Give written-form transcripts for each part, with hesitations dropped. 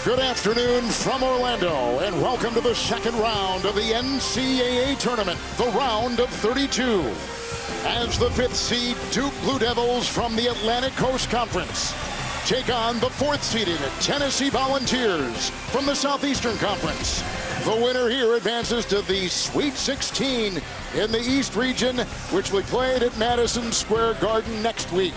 Good afternoon from Orlando, and welcome to the second round of the NCAAT tournament, the round of 32. As the 5th seed Duke Blue Devils from the Atlantic Coast Conference take on the 4th seeded Tennessee Volunteers from the Southeastern Conference. The winner here advances to the Sweet 16 in the East region, which will be played at Madison Square Garden next week.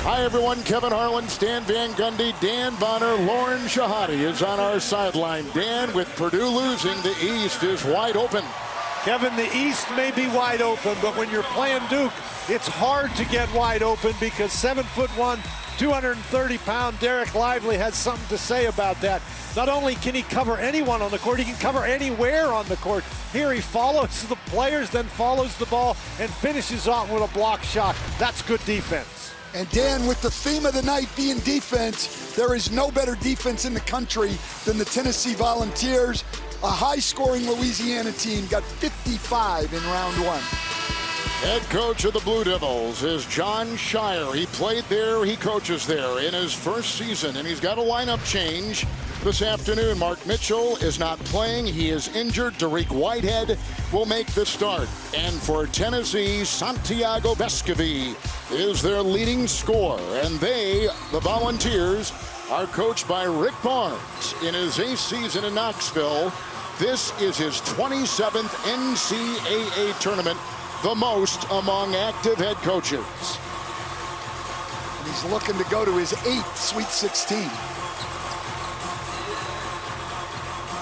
Hi, everyone. Kevin Harlan, Stan Van Gundy, Dan Bonner, Lauren Shahadi is on our sideline. Dan, with Purdue losing, the East is wide open. Kevin, the East may be wide open, but when you're playing Duke, it's hard to get wide open because 7'1", 230-pound Derek Lively has something to say about that. Not only can he cover anyone on the court, he can cover anywhere on the court. Here he follows the players, then follows the ball, and finishes off with a block shot. That's good defense. And Dan, with the theme of the night being defense, there is no better defense in the country than the Tennessee Volunteers. A high-scoring Louisiana team got 55 in round one. Head coach of the Blue Devils is John Shire. He played there, he coaches there in his first season, and he's got a lineup change this afternoon. Mark Mitchell is not playing. He is injured. Derek Whitehead will make the start. And for Tennessee, Santiago Vescovi is their leading scorer. And they, the Volunteers, are coached by Rick Barnes in his 8th season in Knoxville. This is his 27th NCAA tournament, the most among active head coaches. And he's looking to go to his 8th Sweet 16.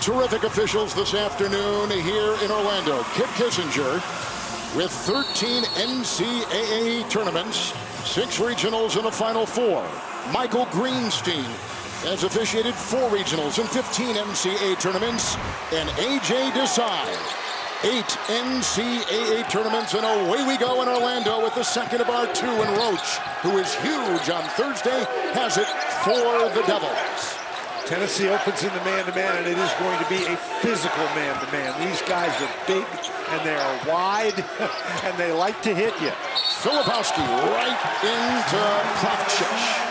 Terrific officials this afternoon here in Orlando. Kip Kissinger with 13 NCAA tournaments, 6 regionals and a Final Four. Michael Greenstein has officiated 4 regionals and 15 NCAA tournaments. And A.J. Desai, 8 NCAA tournaments, and away we go in Orlando with the second of our 2, and Roach, who is huge on Thursday, has it for the Devils. Tennessee opens in the man-to-man, and it is going to be a physical man-to-man. These guys are big, and they are wide, and they like to hit you. Filipowski right into Kravchuk.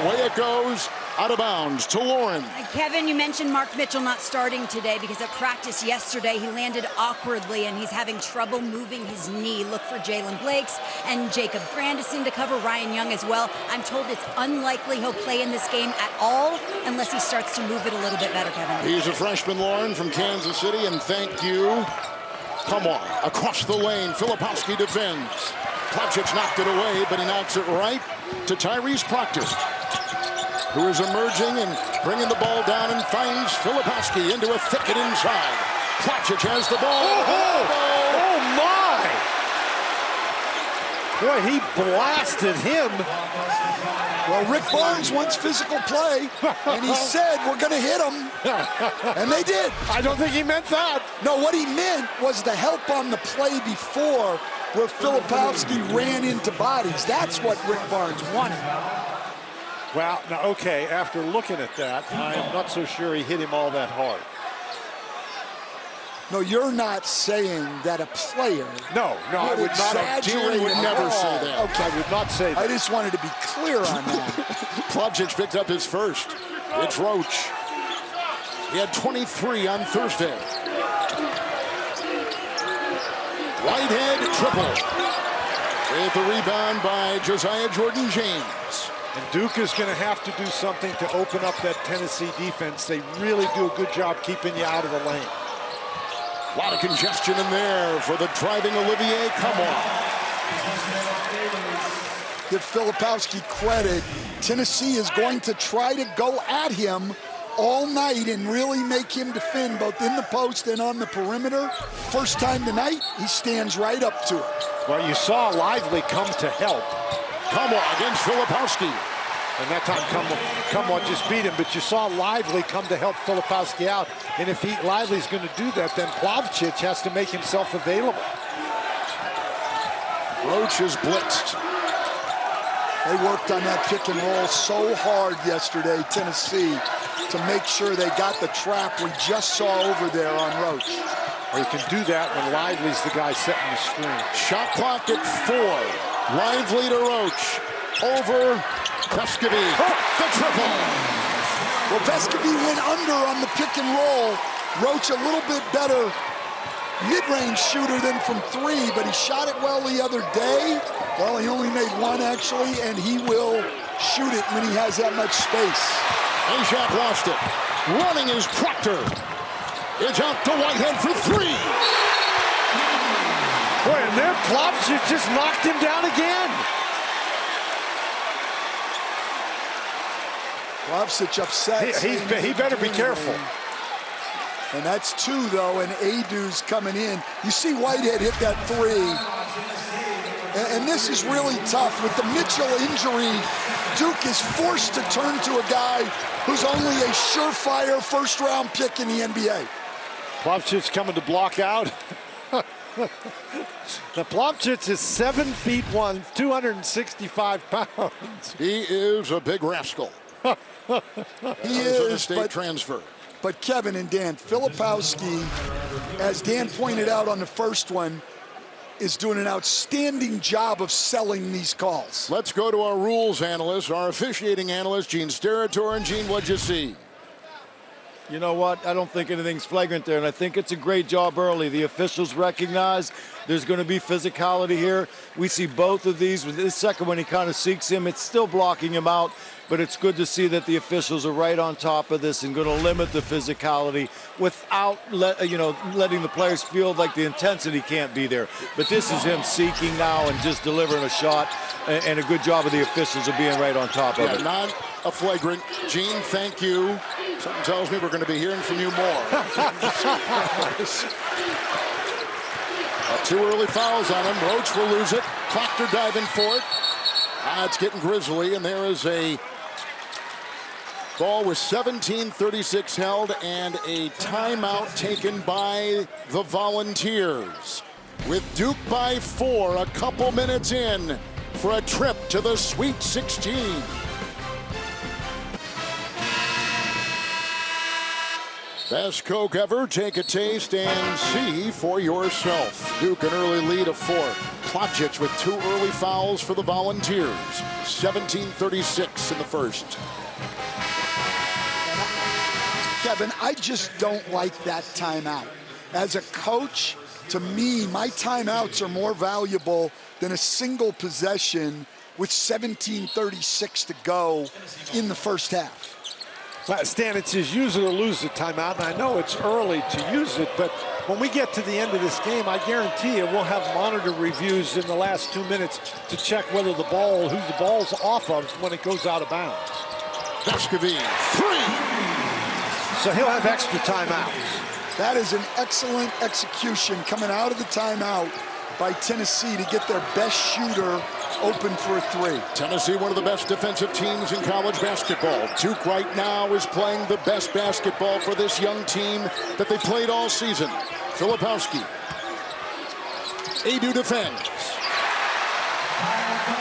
Away it goes, out of bounds to Lauren. Kevin, you mentioned Mark Mitchell not starting today because at practice yesterday he landed awkwardly and he's having trouble moving his knee. Look for Jalen Blakes and Jacob Grandison to cover, Ryan Young as well. I'm told it's unlikely he'll play in this game at all unless he starts to move it a little bit better, Kevin. He's a freshman, Lauren, from Kansas City, and thank you. Come on, across the lane, Filipowski defends. Kravchuk knocked it away, but he knocks it right to Tyrese Proctor, who is emerging and bringing the ball down and finds Filipowski into a thicket inside. Kravchuk has the ball. Oh my! Boy, he blasted him. Well, Rick Barnes wants physical play, and he said, we're going to hit him. And they did. I don't think he meant that. No, what he meant was the help on the play before where Filipowski ran into bodies. That's what Rick Barnes wanted. Well, now, okay, after looking at that, I'm not so sure he hit him all that hard. No, you're not saying that a player... No, I would not. Dean would never say that. Okay. I would not say that. I just wanted to be clear on that. Kravchuk picked up his first. It's Roach. He had 23 on Thursday. Whitehead triple. With the rebound by Josiah Jordan-James. And Duke is going to have to do something to open up that Tennessee defense. They really do a good job keeping you out of the lane. A lot of congestion in there for the driving Olivier. Come on. Give Filipowski credit. Tennessee is going to try to go at him all night and really make him defend both in the post and on the perimeter. First time tonight, he stands right up to it. Well, you saw Lively come to help. Come on against Filipowski. And that time, Cumwa just beat him, but you saw Lively come to help Filipowski out. And if Lively's going to do that, then Kravchuk has to make himself available. Roach is blitzed. They worked on that pick and roll so hard yesterday, Tennessee, to make sure they got the trap we just saw over there on Roach. Or you can do that when Lively's the guy setting the screen. Shot clock at 4. Lively to Roach. Over Vescovi. The triple. Well, Vescovi went under on the pick and roll. Roach a little bit better mid-range shooter than from three, but he shot it well the other day. Well, he only made one, actually, and he will shoot it when he has that much space. Ajak lost it. Running is Proctor. It's out to Whitehead for three. Boy, and there, Plavsic just knocked him down again. Plavsic upset. He better be careful. And that's two, though, and Adu's coming in. You see Whitehead hit that three. And this is really tough. With the Mitchell injury, Duke is forced to turn to a guy who's only a surefire first-round pick in the NBA. Plavsic coming to block out. The Plavsic is 7'1", 265 pounds. He is a big rascal. He is, a state transfer. But Kevin and Dan, Filipowski, as Dan pointed out on the first one, is doing an outstanding job of selling these calls. Let's go to our rules analyst, our officiating analyst, Gene Steratore. And Gene, what'd you see? You know what? I don't think anything's flagrant there, and I think it's a great job early. The officials recognize there's going to be physicality here. We see both of these. With this second one, he kind of seeks him. It's still blocking him out, but it's good to see that the officials are right on top of this and going to limit the physicality without letting the players feel like the intensity can't be there. But this is him seeking now and just delivering a shot, and a good job of the officials of being right on top of it. Not a flagrant. Gene, thank you. Something tells me we're going to be hearing from you more. Two early fouls on him. Roach will lose it. Proctor diving for it. It's getting grisly, and there is a ball with 17:36 held and a timeout taken by the Volunteers. With Duke by 4, a couple minutes in for a trip to the Sweet 16. Best Coke ever. Take a taste and see for yourself. Duke an early lead of 4. Plavsic with 2 early fouls for the Volunteers. 17:36 in the first. Kevin, I just don't like that timeout. As a coach, to me, my timeouts are more valuable than a single possession with 17:36 to go in the first half. Stan, it's his use it or lose it timeout, and I know it's early to use it, but when we get to the end of this game, I guarantee you we'll have monitor reviews in the last 2 minutes to check whether the ball, who the ball's off of when it goes out of bounds. Vescovi, 3. So he'll have extra timeouts. That is an excellent execution coming out of the timeout by Tennessee to get their best shooter open for a 3. Tennessee, one of the best defensive teams in college basketball. Duke right now is playing the best basketball for this young team that they played all season. Filipowski. Adu defends.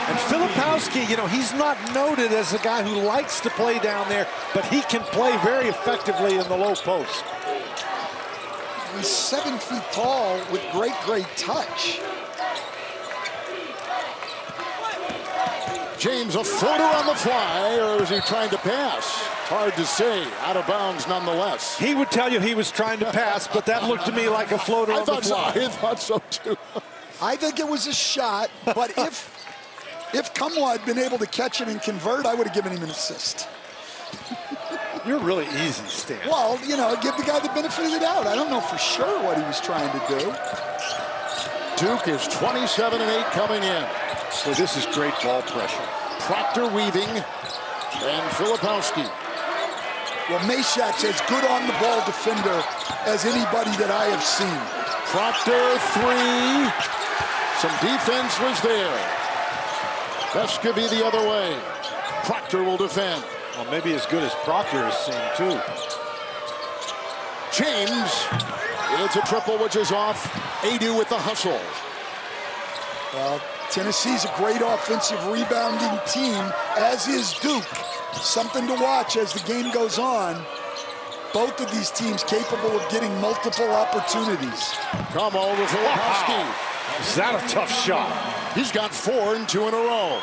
And Filipowski, he's not noted as a guy who likes to play down there, but he can play very effectively in the low post. He's 7 feet tall with great touch. James, a floater on the fly, or is he trying to pass? Hard to say. Out of bounds nonetheless. He would tell you he was trying to pass, but that looked to me like a floater on the fly. I thought so too. I think it was a shot, but if Kumwa had been able to catch it and convert, I would have given him an assist. You're really easy, Stan. Well, give the guy the benefit of the doubt. I don't know for sure what he was trying to do. Duke is 27-8 coming in. So this is great ball pressure. Proctor weaving, and Filipowski. Well, Mashak's as good on the ball defender as anybody that I have seen. Proctor 3. Some defense was there. Vescovi the other way. Proctor will defend. Well, maybe as good as Proctor has seen, too. James, it's a triple, which is off. Adu with the hustle. Well, Tennessee's a great offensive rebounding team, as is Duke. Something to watch as the game goes on. Both of these teams capable of getting multiple opportunities. Come over for Filipowski. Wow. Is that a tough shot? He's got 4 and 2 in a row.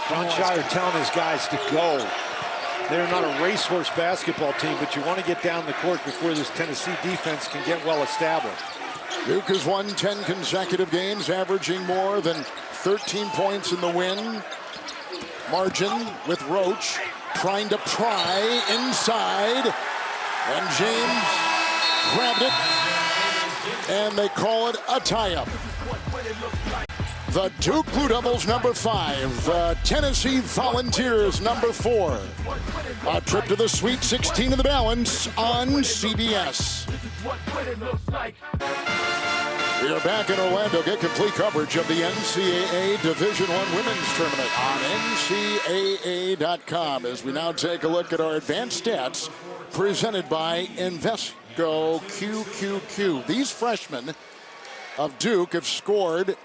John Shire telling his guys to go. They're not a racehorse basketball team, but you want to get down the court before this Tennessee defense can get well established. Duke has won 10 consecutive games, averaging more than 13 points in the win margin, with Roach trying to pry inside, and James grabbed it, and they call it a tie-up. The Duke Blue Devils, number 5. The Tennessee Volunteers, number 4. A trip to the Sweet 16 of the balance on CBS. We are back in Orlando. Get complete coverage of the NCAA Division I Women's Tournament on NCAA.com as we now take a look at our advanced stats presented by Invesco QQQ. These freshmen of Duke have scored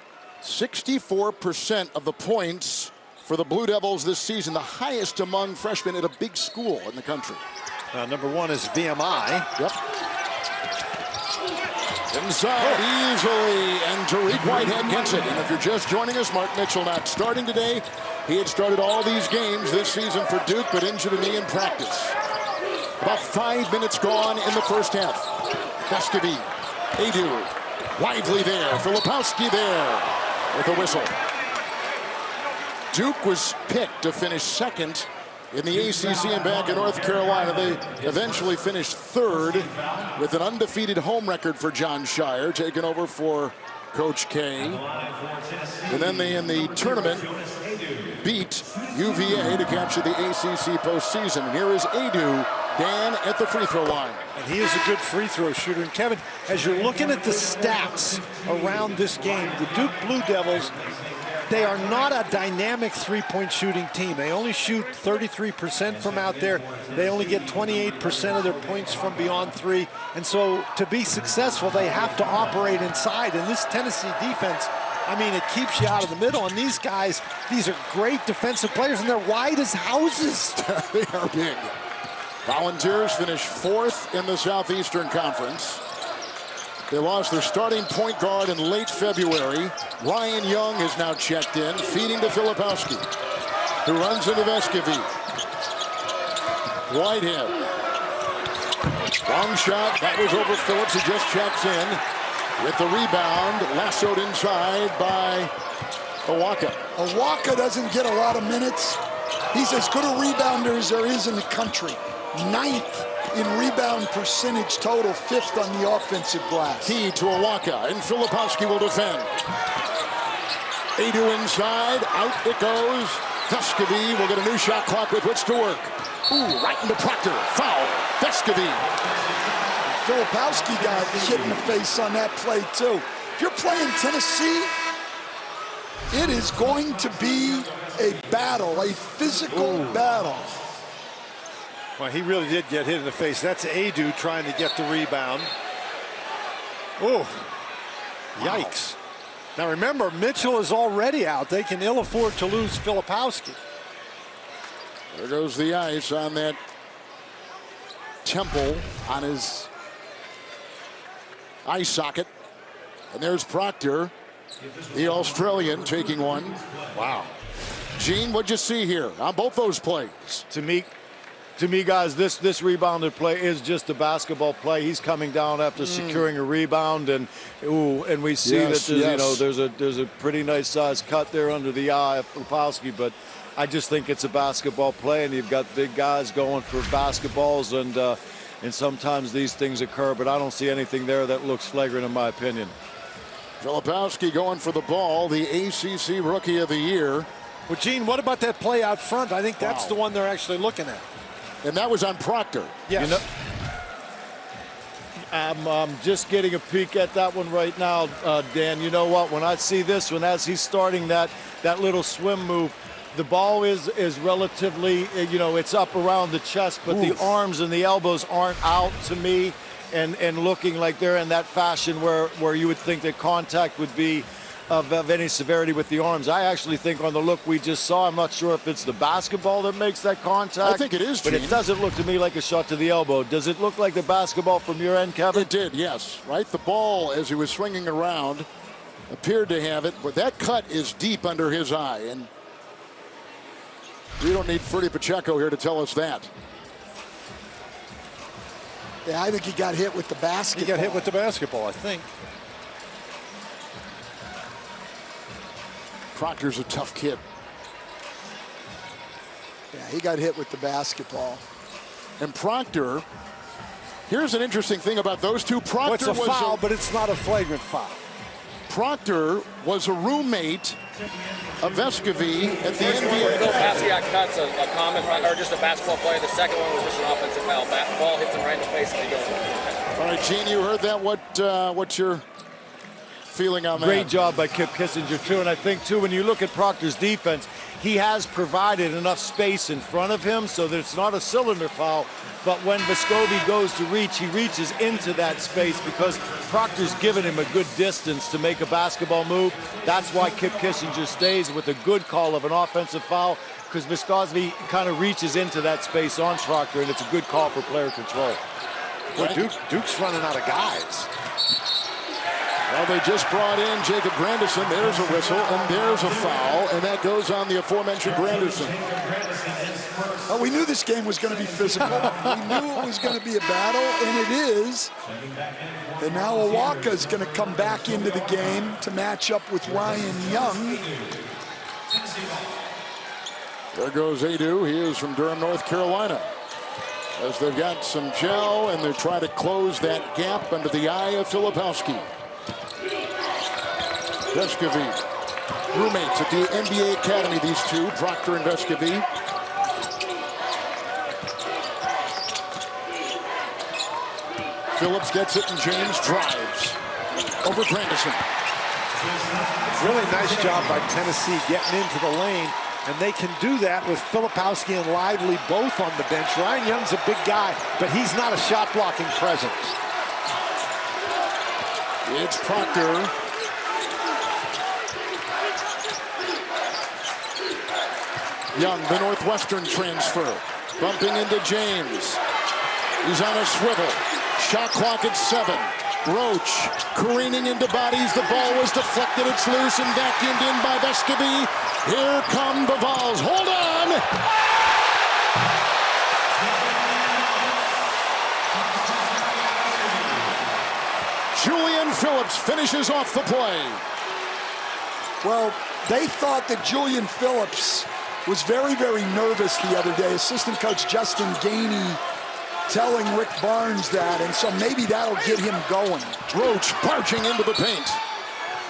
64% of the points for the Blue Devils this season, the highest among freshmen at a big school in the country. Number 1 is VMI. Yep. Inside easily, and Tariq Whitehead gets it. And if you're just joining us, Mark Mitchell not starting today. He had started all these games this season for Duke, but injured a knee in practice. About 5 minutes gone in the first half. Vescovy, Adu, Lively there, Filipowski there with a whistle. Duke was picked to finish second in the ACC and back in North Carolina. They eventually finished third with an undefeated home record for John Shire, taking over for Coach K. And then they, in the tournament, beat UVA to capture the ACC postseason. And here is Adu, Dan, at the free throw line. And he is a good free throw shooter. And Kevin, as you're looking at the stats around this game, the Duke Blue Devils, they are not a dynamic three-point shooting team. They only shoot 33% from out there. They only get 28% of their points from beyond 3. And so to be successful, they have to operate inside. And this Tennessee defense, I mean, it keeps you out of the middle. And these guys, these are great defensive players, and they're wide as houses. They are big. Volunteers finish 4th in the Southeastern Conference. They lost their starting point guard in late February. Ryan Young has now checked in, feeding to Filipowski, who runs into Vescovy. Whitehead. Long shot. That was over Phillips, who just checks in. With the rebound, lassoed inside by Awaka. Awaka doesn't get a lot of minutes. He's as good a rebounder as there is in the country. 9th in rebound percentage total, 5th on the offensive glass. Key to Awaka, and Filipowski will defend. Adu inside, out it goes. Vescovy will get a new shot clock with which to work. Ooh, right into Proctor, foul, Vescovy. Filipowski got hit in the face on that play too. If you're playing Tennessee, it is going to be a battle, a physical battle. Well, he really did get hit in the face. That's Adu trying to get the rebound. Oh, yikes. Now remember, Mitchell is already out. They can ill afford to lose Filipowski. There goes the ice on that temple on his eye socket. And there's Proctor, the Australian, taking one. Wow. Gene, what'd you see here on both those plays? To me, guys, this rebounded play is just a basketball play. He's coming down after securing a rebound, and we see that there's a pretty nice size cut there under the eye of Filipowski, but I just think it's a basketball play, and you've got big guys going for basketballs, and sometimes these things occur, but I don't see anything there that looks flagrant in my opinion. Filipowski going for the ball, the ACC Rookie of the Year. Well, Gene, what about that play out front? I think that's the one they're actually looking at. And that was on Proctor. Yes. You know, I'm just getting a peek at that one right now, Dan. You know what? When I see this one, as he's starting that little swim move, the ball is relatively, it's up around the chest, but the arms and the elbows aren't out to me and looking like they're in that fashion where you would think that contact would be of any severity with the arms. I actually think on the look we just saw, I'm not sure if it's the basketball that makes that contact. I think it is, but Gene. it doesn't look to me like a shot to the elbow. Does it look like the basketball from your end, Kevin? It did, yes. Right? The ball, as he was swinging around, appeared to have it, but that cut is deep under his eye. And We don't need Freddie Pacheco here to tell us that. Yeah, I think he got hit with the basketball. He got hit with the basketball, I think. Proctor's a tough kid. Yeah, he got hit with the basketball. And Proctor, here's an interesting thing about those two. Proctor It's a foul, but it's not a flagrant foul. Proctor was a roommate of Vescovy at the NBA. Bill Pasciak cuts a common, or just a basketball player. The second one was just an offensive foul. Ball hits him right in the face and he goes. All right, Gene, you heard that. What's your feeling on that? Great job by Kip Kissinger, too. And I think, too, when you look at Proctor's defense, he has provided enough space in front of him so that it's not a cylinder foul. But when Vescovi goes to reach, he reaches into that space because Proctor's given him a good distance to make a basketball move. That's why Kip Kissinger stays with a good call of an offensive foul, because Vescovi kind of reaches into that space on Proctor, and it's a good call for player control. Well, Duke's running out of guys. Well, they just brought in Jacob Grandison. There's a whistle, and there's a foul, and that goes on the aforementioned Grandison. Well, we knew this game was going to be physical. We knew it was going to be a battle, and it is. And now Awaka's going to come back into the game to match up with Ryan Young. There goes Adu. He is from Durham, North Carolina. As they've got some gel, and they're trying to close that gap under the eye of Filipowski. Vescovy, roommates at the NBA Academy, these two, Proctor and Vescovy. Phillips gets it, and James drives over Grandison. Really nice job by Tennessee getting into the lane, and they can do that with Filipowski and Lively both on the bench. Ryan Young's a big guy, but he's not a shot-blocking presence. It's Proctor. Young, the Northwestern transfer, bumping into James. He's on a swivel. Shot clock at 7. Roach careening into bodies. The ball was deflected. It's loose and vacuumed in by Vescovy. Here come the Vols. Hold on! Julian Phillips finishes off the play. Well, they thought that Julian Phillips was very, very nervous the other day. Assistant coach Justin Gainey telling Rick Barnes that, and so maybe that'll get him going. Roach barging into the paint.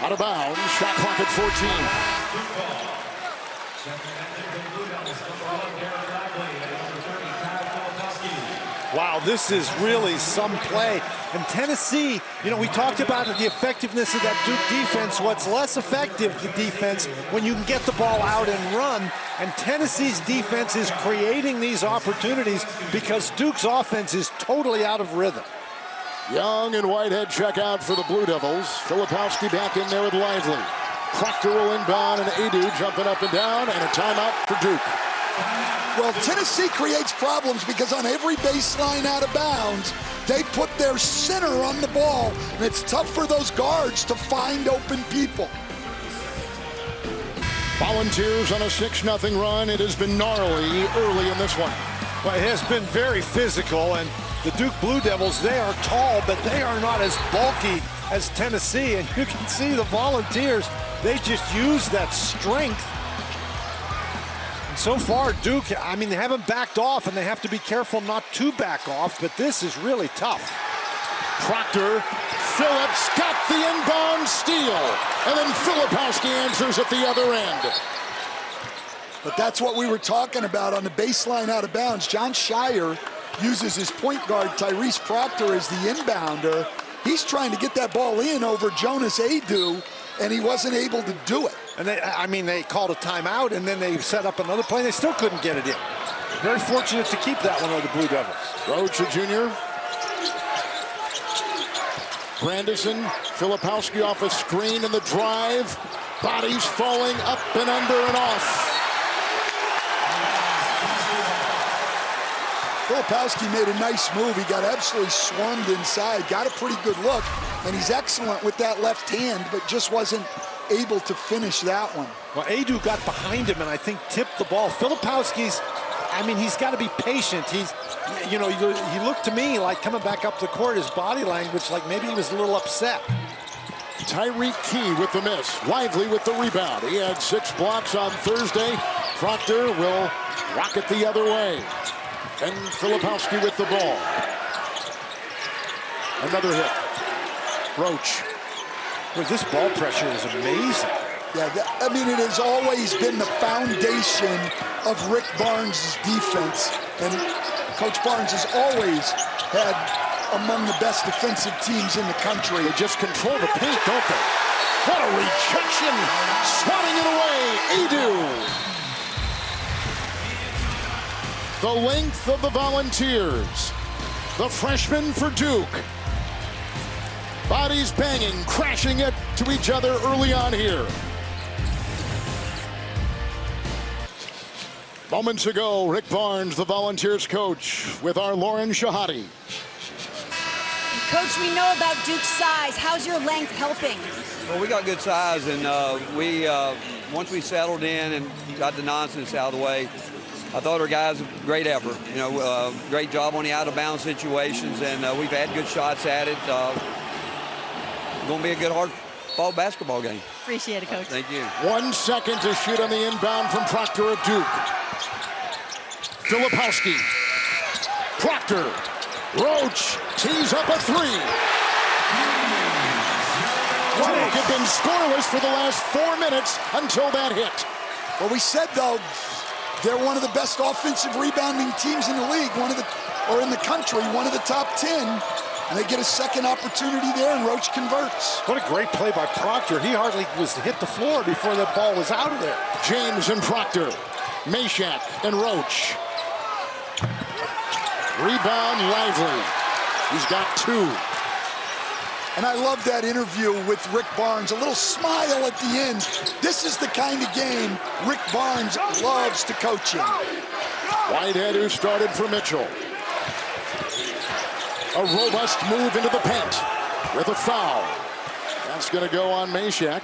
Out of bounds, shot clock at 14. Wow, this is really some play. And Tennessee, you know, we talked about the effectiveness of that Duke defense. What's less effective, the defense, when you can get the ball out and run. And Tennessee's defense is creating these opportunities because Duke's offense is totally out of rhythm. Young and Whitehead check out for the Blue Devils. Filipowski back in there with Lively. Proctor will inbound, and Adu jumping up and down, and a timeout for Duke. Well, Tennessee creates problems because on every baseline out of bounds, they put their center on the ball, and it's tough for those guards to find open people. Volunteers on a 6-0 run. It has been gnarly early in this one. Well, it has been very physical, and the Duke Blue Devils, they are tall, but they are not as bulky as Tennessee, and you can see the Volunteers, they just use that strength. So far, Duke, I mean, they haven't backed off, and they have to be careful not to back off, but this is really tough. Proctor, Phillips got the inbound steal, and then Filipowski answers at the other end. But that's what we were talking about on the baseline out of bounds. John Shire uses his point guard, Tyrese Proctor, as the inbounder. He's trying to get that ball in over Jonas Adu, and he wasn't able to do it. And they called a timeout, and then they set up another play, and they still couldn't get it in. Very fortunate to keep that one, the Blue Devils. Roach, a junior. Grandison, Filipowski off a screen in the drive. Bodies falling up and under and off. Filipowski made a nice move. He got absolutely swarmed inside, got a pretty good look, and he's excellent with that left hand, but just wasn't able to finish that one. Well, Adu got behind him and I think tipped the ball. Filipowski's, I mean, he's got to be patient. He's, you know, he looked to me like coming back up the court, his body language, like maybe he was a little upset. Tyreek Key with the miss. Lively with the rebound. He had 6 blocks on Thursday. Proctor will rock it the other way. And Filipowski with the ball. Another hit. Roach. Well, this ball pressure is amazing. Yeah, I mean, it has always been the foundation of Rick Barnes' defense. And Coach Barnes has always had among the best defensive teams in the country. They just control the paint, don't they? What a rejection! Swatting it away, Adu. The length of the Volunteers. The freshman for Duke. Bodies banging, crashing it to each other early on here. Moments ago, Rick Barnes, the Volunteers coach, with our Lauren Shahadi. Coach, we know about Duke's size. How's your length helping? Well, we got good size, and once we settled in and got the nonsense out of the way, I thought our guys, great effort. You know, great job on the out-of-bounds situations, and we've had good shots at it. Going to be a good hard-fought basketball game. Appreciate it, Coach. Thank you. 1 second to shoot on the inbound from Proctor of Duke. Filipowski. Proctor. Roach tees up a 3. Duke had been scoreless for the last 4 minutes until that hit. Well, we said, though, they're one of the best offensive rebounding teams in the league, or in the country, one of the top 10. And they get a second opportunity there, and Roach converts. What a great play by Proctor. He hardly was hit the floor before that ball was out of there. James and Proctor. Meshack and Roach. Rebound Lively. He's got 2. And I love that interview with Rick Barnes. A little smile at the end. This is the kind of game Rick Barnes loves to coach in. Whitehead, who started for Mitchell. A robust move into the paint with a foul. That's going to go on Meshack.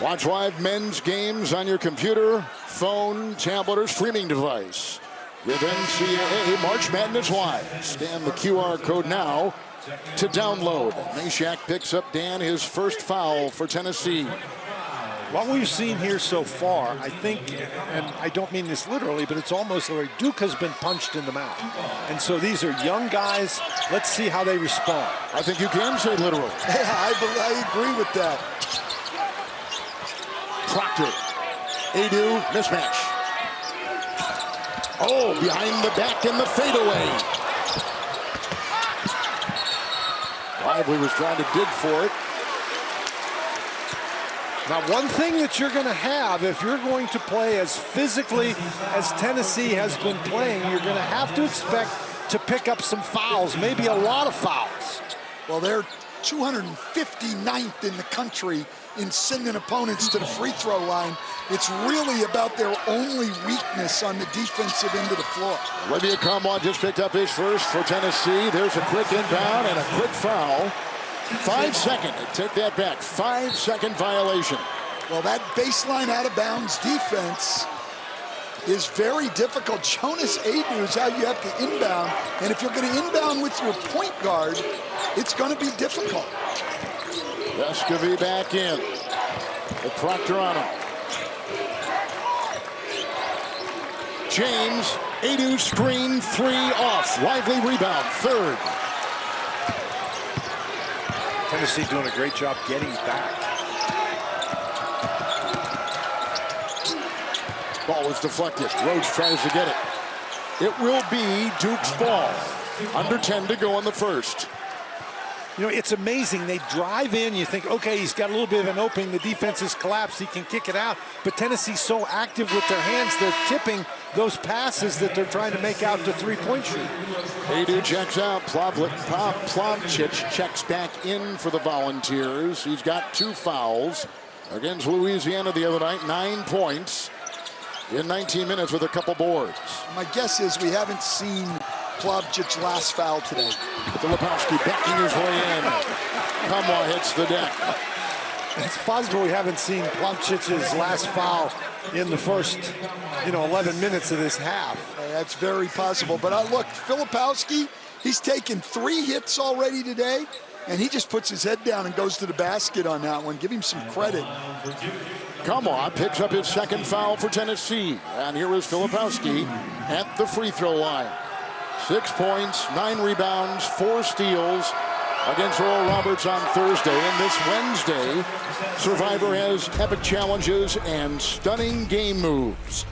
Watch live men's games on your computer, phone, tablet, or streaming device with NCAA March Madness Live. Scan the QR code now to download. Meshack picks up, Dan, his first foul for Tennessee. What we've seen here so far, I think, and I don't mean this literally, but it's almost like Duke has been punched in the mouth. And so these are young guys. Let's see how they respond. I think you can say literally. Yeah, I agree with that. Proctor. Adu, mismatch. Oh, behind the back and the fadeaway. Lively was trying to dig for it. Now, one thing that you're going to have, if you're going to play as physically as Tennessee has been playing, you're going to have to expect to pick up some fouls, maybe a lot of fouls. Well, they're 259th in the country in sending opponents to the free throw line. It's really about their only weakness on the defensive end of the floor. Olivia Cromwell just picked up his first for Tennessee. There's a quick inbound and a quick foul. 5 second, take that back, 5 second violation. Well, that baseline out of bounds defense is very difficult. Jonas Adu is how you have to inbound. And if you're going to inbound with your point guard, it's going to be difficult. Vescovy back in. The Proctor on him. James, Adu screen, 3 off. Lively rebound, 3rd. Tennessee doing a great job getting back. Ball was deflected. Rhodes tries to get it. It will be Duke's ball. Under 10 to go in the first. You know, it's amazing. They drive in. You think, okay, he's got a little bit of an opening. The defense has collapsed. He can kick it out. But Tennessee's so active with their hands, they're tipping those passes that they're trying to make out to three-point shoot. Adu checks out. Plavcic checks back in for the Volunteers. He's got 2 fouls against Louisiana the other night. 9 points in 19 minutes with a couple boards. My guess is we haven't seen Plavcic's last foul today. Filipowski backing his way in. Kamwa hits the deck. It's possible we haven't seen Plumchich's last foul in the first, 11 minutes of this half. That's very possible. But look, Filipowski, he's taken 3 hits already today, and he just puts his head down and goes to the basket on that one. Give him some credit. Come on, picks up his second foul for Tennessee. And here is Filipowski at the free throw line. 6 points, 9 rebounds, 4 steals against Oral Roberts on Thursday. And this Wednesday, Survivor has epic challenges and stunning game moves.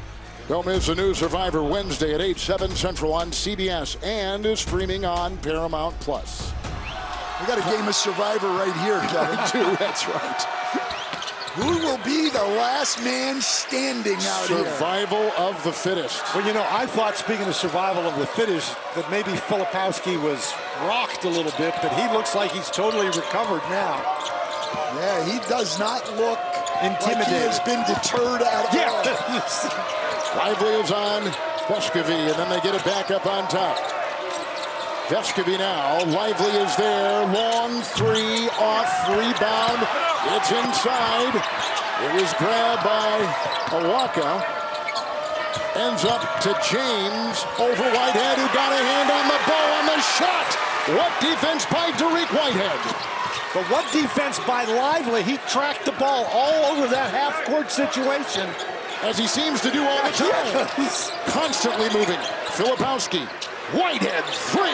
Don't miss the new Survivor Wednesday at 8/7 Central on CBS and is streaming on Paramount+. We got a game of Survivor right here, Kevin. Too, that's right. Who will be the last man standing out here? Survival of the fittest. Well, I thought, speaking of survival of the fittest, that maybe Filipowski was rocked a little bit, but he looks like he's totally recovered now. Yeah, he does not look intimidated. Like he has been deterred at all. Lively is on Vescovy, and then they get it back up on top. Vescovy now. Lively is there. Long 3 off rebound. It's inside. It was grabbed by Awaka. Ends up to James over Whitehead, who got a hand on the ball on the shot. What defense by Derek Whitehead? But what defense by Lively? He tracked the ball all over that half-court situation. As he seems to do all the time. Constantly moving. Filipowski. Whitehead 3.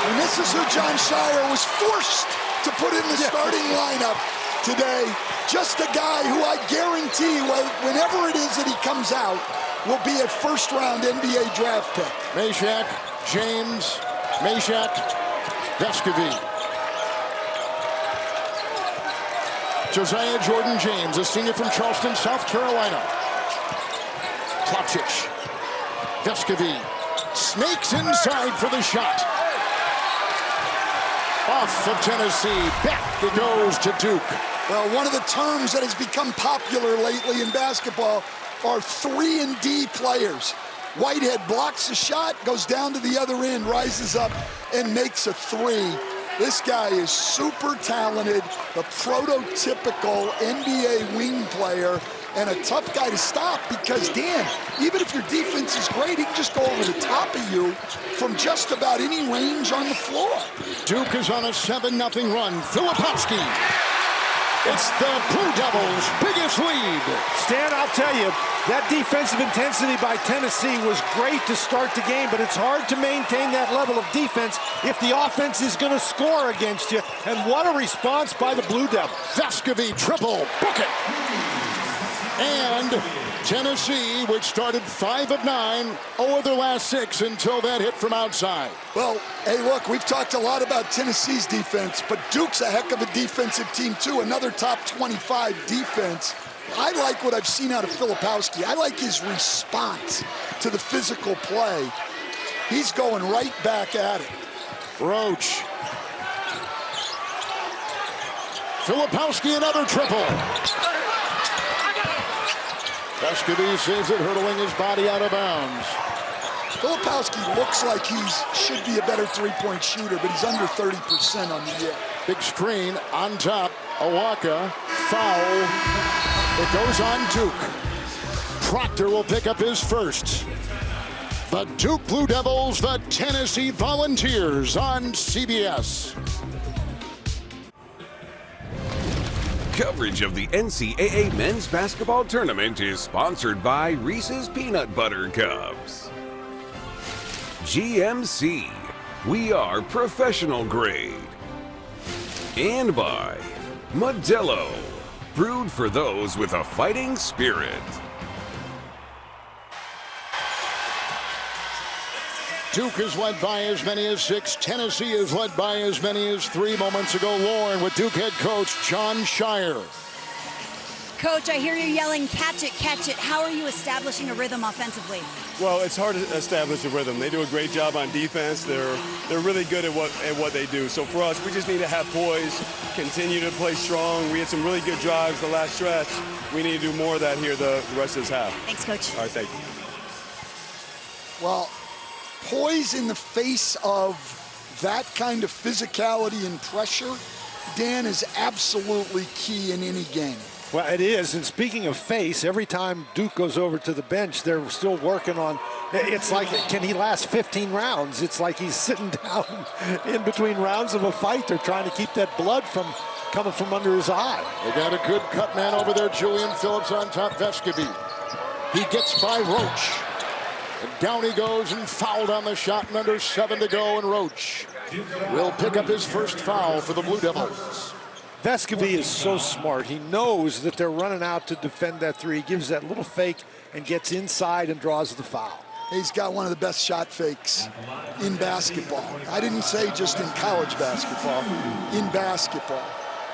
And this is who John Shire was forced to put in the starting lineup today. Just a guy who I guarantee, whenever it is that he comes out, will be a first-round NBA draft pick. Meshack, James, Meshack, Vescovy. Josiah Jordan James, a senior from Charleston, South Carolina. Plumchich. Vescovy snakes inside for the shot. Off of Tennessee, back it goes to Duke. Well, one of the terms that has become popular lately in basketball are 3-and-D players. Whitehead blocks the shot, goes down to the other end, rises up, and makes a 3. This guy is super talented, the prototypical NBA wing player, and a tough guy to stop because, Dan, even if your defense is great, he can just go over the top of you from just about any range on the floor. Duke is on a 7-0 run. Filipowski. It's the Blue Devils' biggest lead. Stan, I'll tell you, that defensive intensity by Tennessee was great to start the game, but it's hard to maintain that level of defense if the offense is going to score against you. And what a response by the Blue Devils. Vescovy triple, book it. And Tennessee, which started 5 of 9, 0 of their last 6 until that hit from outside. Well, hey, look, we've talked a lot about Tennessee's defense, but Duke's a heck of a defensive team, too. Another top 25 defense. I like what I've seen out of Filipowski. I like his response to the physical play. He's going right back at it. Roach. Filipowski, another triple. Vescovy saves it, hurtling his body out of bounds. Filipowski looks like he should be a better three-point shooter, but he's under 30% on the year. Big screen on top. Awaka, foul. It goes on Duke. Proctor will pick up his first. The Duke Blue Devils, the Tennessee Volunteers on CBS. Coverage of the NCAA Men's Basketball Tournament is sponsored by Reese's Peanut Butter Cups. GMC, we are professional grade. And by Modelo, brewed for those with a fighting spirit. Duke is led by as many as 6. Tennessee is led by as many as 3 moments ago. Lauren with Duke head coach John Shire. Coach, I hear you yelling, catch it, catch it. How are you establishing a rhythm offensively? Well, it's hard to establish a rhythm. They do a great job on defense. They're really good at what they do. So for us, we just need to have poise, continue to play strong. We had some really good drives the last stretch. We need to do more of that here the rest of this half. Thanks, Coach. All right, thank you. Well, poise in the face of that kind of physicality and pressure Dan, is absolutely key in any game. Well, it is. And speaking of face, every time Duke goes over to the bench, they're still working on. It's like, can he last 15 rounds? It's like he's sitting down in between rounds of a fight. They're trying to keep that blood from coming from under his eye. They got a good cut man over there, Julian Phillips on top, Vescovi. He gets by Roach. And down he goes and fouled on the shot, and under 7 to go, and Roach will pick up his first foul for the Blue Devils. Vescovi is so smart. He knows that they're running out to defend that three. He gives that little fake and gets inside and draws the foul. He's got one of the best shot fakes in basketball. I didn't say just in college basketball, in basketball.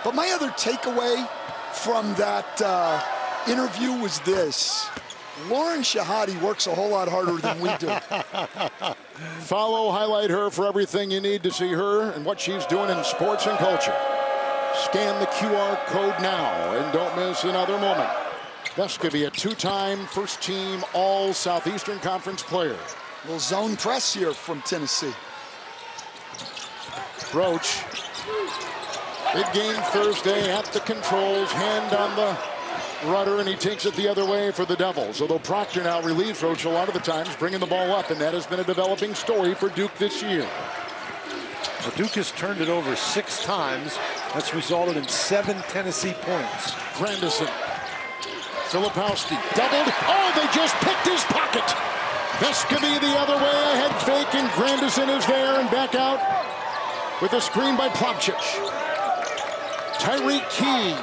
But my other takeaway from that interview was this. Lauren Shahadi works a whole lot harder than we do. Follow, highlight her for everything you need to see her and what she's doing in sports and culture. Scan the QR code now and don't miss another moment. Vescovi, a two-time first-team All-Southeastern Conference player. A little zone press here from Tennessee. Roach, big game Thursday at the controls, hand on the rudder, and he takes it the other way for the Devils. Although Proctor now relieves Roach a lot of the times, bringing the ball up, and that has been a developing story for Duke this year. Well, Duke has turned it over 6 times. That's resulted in 7 Tennessee points. Grandison. Filipowski doubled. Oh, they just picked his pocket. Vescovi the other way, a head fake, and Grandison is there and back out with a screen by Plavsic. Tyreek Key.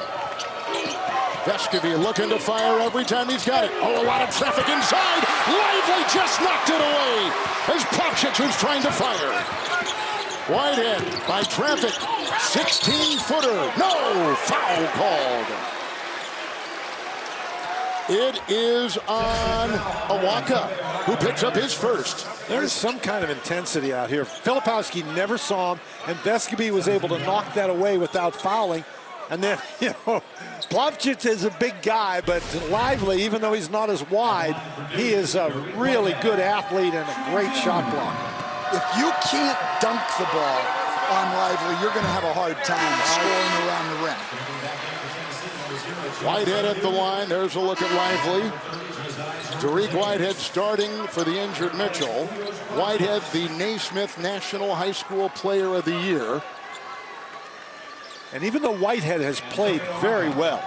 Vescovi looking to fire every time he's got it. Oh, a lot of traffic inside. Lively just knocked it away as Plavsic was trying to fire. Whitehead by traffic. 16-footer. No, foul called. It is on Awaka, who picks up his first. There's some kind of intensity out here. Filipowski never saw him, and Vescovi was able to knock that away without fouling. And then, Plavsic is a big guy, but Lively, even though he's not as wide, he is a really good athlete and a great shot blocker. If you can't dunk the ball on Lively, you're going to have a hard time scoring around the rim. Whitehead at the line. There's a look at Lively. Tariq Whitehead starting for the injured Mitchell. Whitehead, the Naismith National High School Player of the Year. And even though Whitehead has played very well,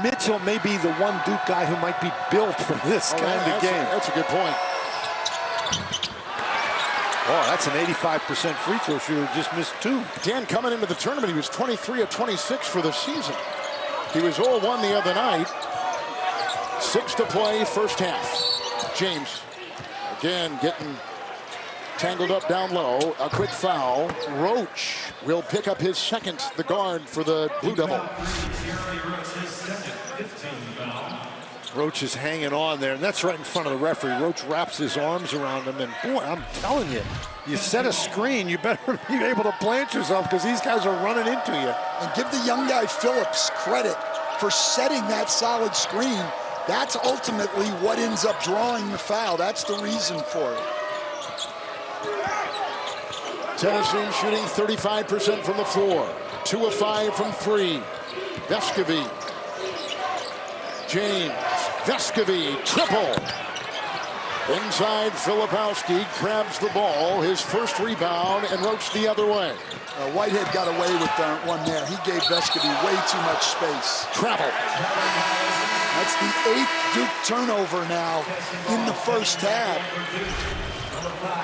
Mitchell may be the one Duke guy who might be built for this kind of game. That's a good point. Oh, that's an 85% free throw shooter, just missed 2. Dan, coming into the tournament, he was 23 of 26 for the season. He was 0-1 the other night. 6 to play, first half. James, again, getting tangled up down low. A quick foul. Roach will pick up his second, the guard for the Blue Devils. Roach is hanging on there, and that's right in front of the referee. Roach wraps his arms around him, and boy, I'm telling you, you set a screen, you better be able to plant yourself because these guys are running into you. And give the young guy Phillips credit for setting that solid screen. That's ultimately what ends up drawing the foul. That's the reason for it. Tennessee shooting 35% from the floor. 2 of 5 from 3. Vescovi. James. Vescovi, triple. Inside, Filipowski grabs the ball. His first rebound, and Roach the other way. Whitehead got away with that one there. He gave Vescovi way too much space. Travel. That's the 8th Duke turnover now in the first half.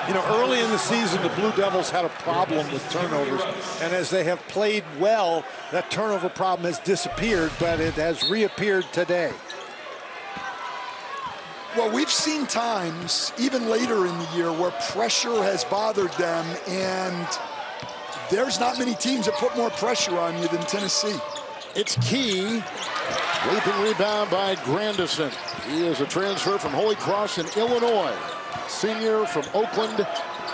You know, early in the season, the Blue Devils had a problem with turnovers, and as they have played well, that turnover problem has disappeared, but it has reappeared today. Well, we've seen times, even later in the year, where pressure has bothered them, and there's not many teams that put more pressure on you than Tennessee. It's Key. Leaping rebound by Grandison. He is a transfer from Holy Cross in Illinois. Senior from Oakland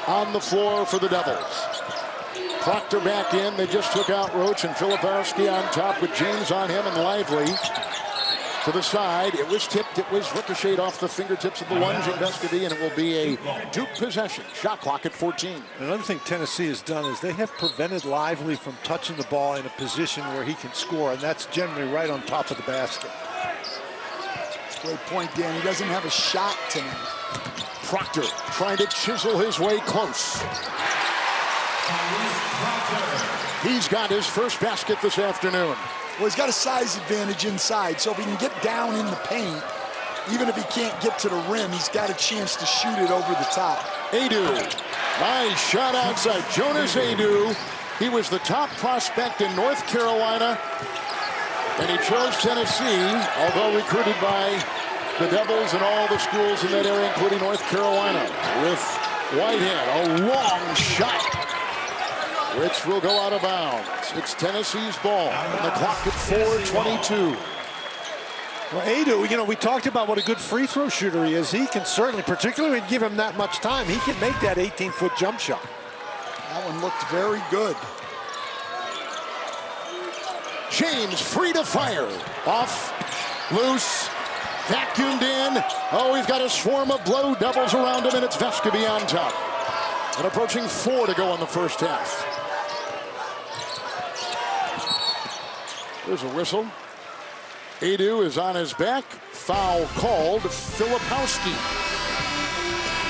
on the floor for the Devils. Proctor back in. They just took out Roach and Filipowski on top with James on him and Lively. To the side, it was tipped, it was ricocheted off the fingertips of the lunging Vescovi, and it will be a Duke possession. Shot clock at 14. Another thing Tennessee has done is they have prevented Lively from touching the ball in a position where he can score, and that's generally right on top of the basket. Great point, Dan. He doesn't have a shot tonight. Proctor trying to chisel his way close. He's got his first basket this afternoon. Well, he's got a size advantage inside, so if he can get down in the paint, even if he can't get to the rim, he's got a chance to shoot it over the top. Adu, nice shot outside. Jonas Adu, he was the top prospect in North Carolina, and he chose Tennessee, although recruited by the Devils and all the schools in that area, including North Carolina. With Whitehead, a long shot, which will go out of bounds. It's Tennessee's ball, and the clock at 4:22. Well, Adu, you know, we talked about what a good free throw shooter he is. He can certainly, particularly when you give him that much time, he can make that 18-foot jump shot. That one looked very good. James free to fire. Off, loose, vacuumed in. Oh, he's got a swarm of Blue Devils around him, and it's Vescovi on top. And approaching 4 to go in the first half. There's a whistle. Adu is on his back. Foul called. Filipowski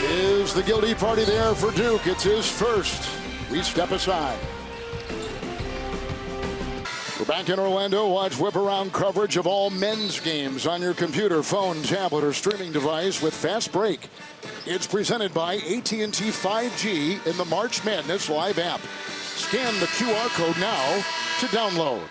is the guilty party there for Duke. It's his first. We step aside. We're back in Orlando. Watch whip-around coverage of all men's games on your computer, phone, tablet, or streaming device with Fast Break. It's presented by AT&T 5G in the March Madness live app. Scan the QR code now to download.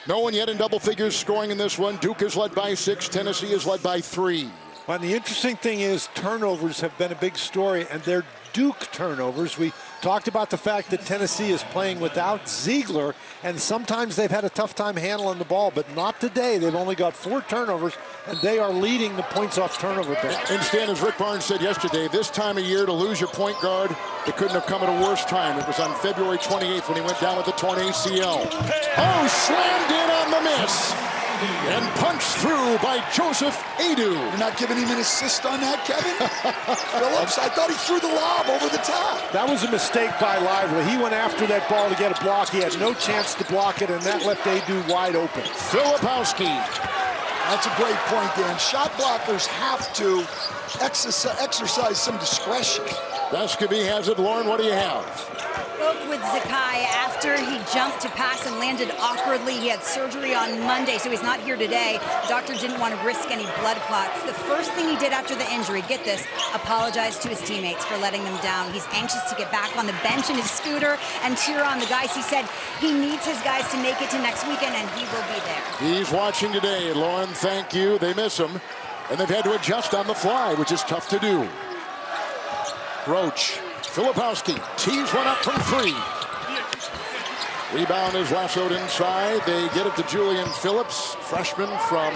No one yet in double figures scoring in this one. Duke is led by 6. Tennessee is led by 3. Well, the interesting thing is turnovers have been a big story, and they're Duke turnovers. We talked about the fact that Tennessee is playing without Ziegler, and sometimes they've had a tough time handling the ball, but not today. They've only got 4 turnovers, and they are leading the points off turnover bench. And Stan, as Rick Barnes said yesterday, this time of year to lose your point guard, it couldn't have come at a worse time. It was on February 28th when he went down with the torn ACL. Oh, slammed in on the miss. And punched through by Joseph Adu. You're not giving him an assist on that, Kevin? Phillips, I thought he threw the lob over the top. That was a mistake by Lively. He went after that ball to get a block. He had no chance to block it, and that left Adu wide open. Filipowski. That's a great point, Dan. Shot blockers have to exercise some discretion. Vescovi has it. Lauren, what do you have? Spoke with Zakai after he jumped to pass and landed awkwardly. He had surgery on Monday, so he's not here today. The doctor didn't want to risk any blood clots. The first thing he did after the injury, get this, apologized to his teammates for letting them down. He's anxious to get back on the bench in his scooter and cheer on the guys. He said he needs his guys to make it to next weekend, and he will be there. He's watching today. Lauren, thank you. They miss him, and they've had to adjust on the fly, which is tough to do. Roach. Filipowski tees one up from 3. Rebound is lassoed inside. They get it to Julian Phillips, freshman from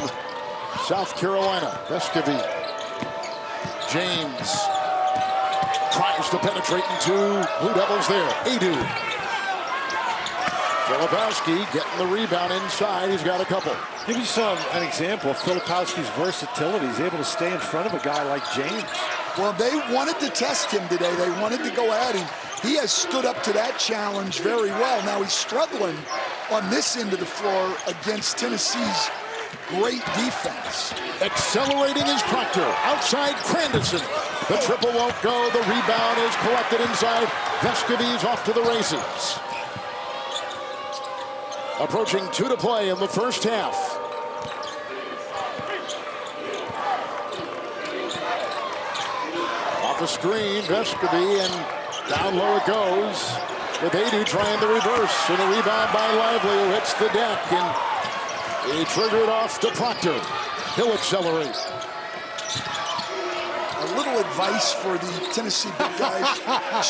South Carolina. Vescovi. James tries to penetrate into Blue Devils there. Adu. Filipowski getting the rebound inside. He's got a couple. Give you an example of Filipowski's versatility. He's able to stay in front of a guy like James. Well, they wanted to test him today. They wanted to go at him. He has stood up to that challenge very well. Now he's struggling on this end of the floor against Tennessee's great defense. Accelerating is Proctor. Outside Grandison. The triple won't go. The rebound is collected inside. Vescovi's off to the races. Approaching 2 to play in the first half. Off the screen, Vescovi, and down low it goes. With Adu trying the reverse, and a rebound by Lively, who hits the deck, and he triggered off to Proctor. He'll accelerate. A little advice for the Tennessee big guys.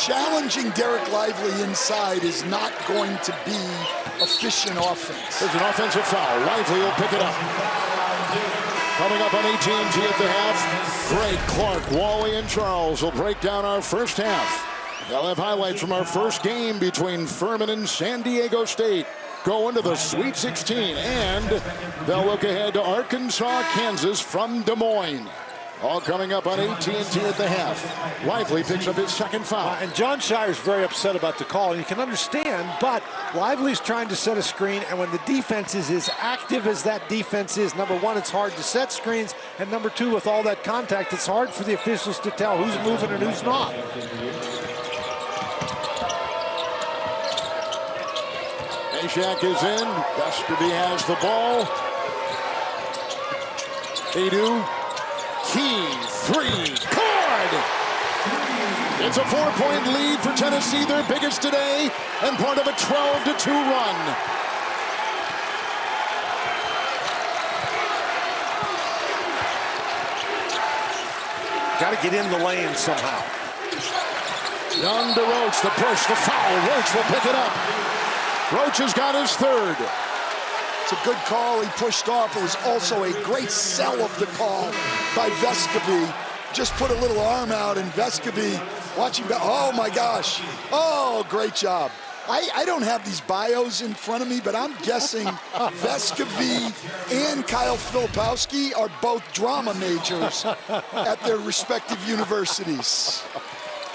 Challenging Derek Lively inside is not going to be efficient offense. There's an offensive foul. Lively will pick it up. Coming up on AT&T at the half, Greg, Clark, Wally, and Charles will break down our first half. They'll have highlights from our first game between Furman and San Diego State. go into the Sweet 16, and they'll look ahead to Arkansas, Kansas from Des Moines. All coming up on AT&T at the half. Lively picks up his second foul. And John Shire's very upset about the call, and you can understand, but Lively's trying to set a screen, and when the defense is as active as that defense is, number one, it's hard to set screens, and number two, with all that contact, it's hard for the officials to tell who's moving and who's not. Meshack is in. Vescovy has the ball. Adu. Key, three, good! It's a 4-point lead for Tennessee, their biggest today, and part of a 12-2 run. Got to get in the lane somehow. Young to Roach, the push, the foul. Roach will pick it up. Roach has got his third. It's a good call. He pushed off. It was also a great sell of the call by Vescovy. Just put a little arm out, and Vescovy watching. Oh my gosh! Oh, great job. I don't have these bios in front of me, but I'm guessing Vescovy and Kyle Filipowski are both drama majors at their respective universities.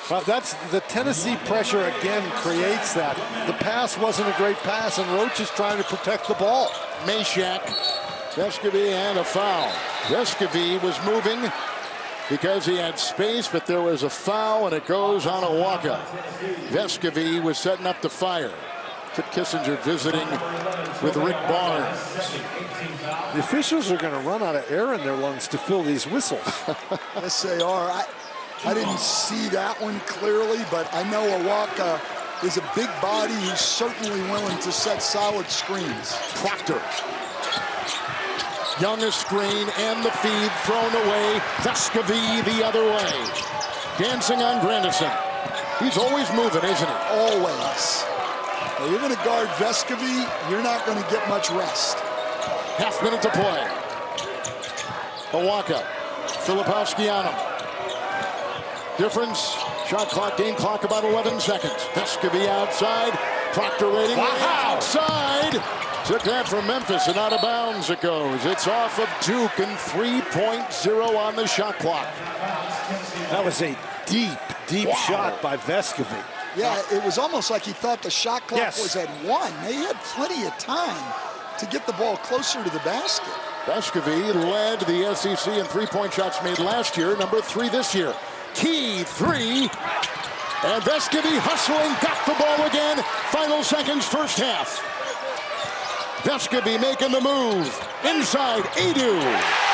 Well, that's the Tennessee pressure again creates that. The pass wasn't a great pass, and Roach is trying to protect the ball. Meshack, Vescovy, and a foul. Vescovy was moving because he had space, but there was a foul, and it goes on a walk-up. Vescovy was setting up the fire. Kip Kissinger visiting with Rick Barnes. The officials are going to run out of air in their lungs to fill these whistles. Yes, they are. I didn't see that one clearly, but I know Awaka is a big body who's certainly willing to set solid screens. Proctor. Young a screen and the feed thrown away. Vescovy the other way. Dancing on Grandison. He's always moving, isn't he? Always. Well, you're going to guard Vescovy, you're not going to get much rest. Half minute to play. Awaka. Filipowski on him. Difference, shot clock, game clock, about 11 seconds. Vescovy outside, Proctor waiting, outside. Took that from Memphis, and out of bounds it goes. It's off of Duke, and 3.0 on the shot clock. That was a deep shot by Vescovy. Yeah, it was almost like he thought the shot clock was at 1. They had plenty of time to get the ball closer to the basket. Vescovy led the SEC in three-point shots made last year, number 3 this year. Key, 3, and Vescovy hustling, got the ball again. Final seconds, first half. Vescovy making the move. Inside, Adu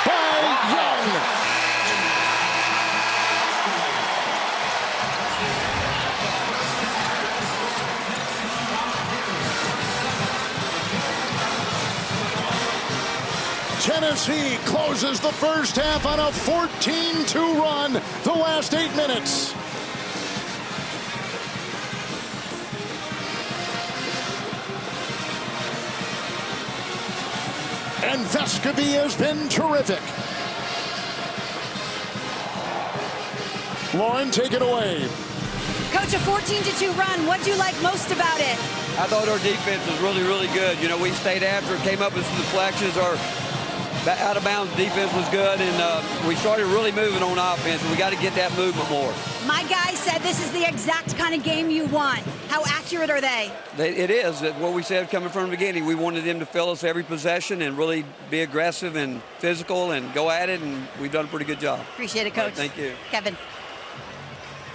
by Young. Tennessee closes the first half on a 14-2 run, the last 8 minutes. And Vescovy has been terrific. Lauren, take it away. Coach, a 14-2 run. What do you like most about it? I thought our defense was really, really good. You know, we stayed after it, came up with some deflections. Our out-of-bounds defense was good, and we started really moving on offense, and we got to get that movement more. My guy said this is the exact kind of game you want. How accurate are they? It is. What we said coming from the beginning. We wanted them to fill us every possession and really be aggressive and physical and go at it, and we've done a pretty good job. Appreciate it, Coach. Thank you. Kevin.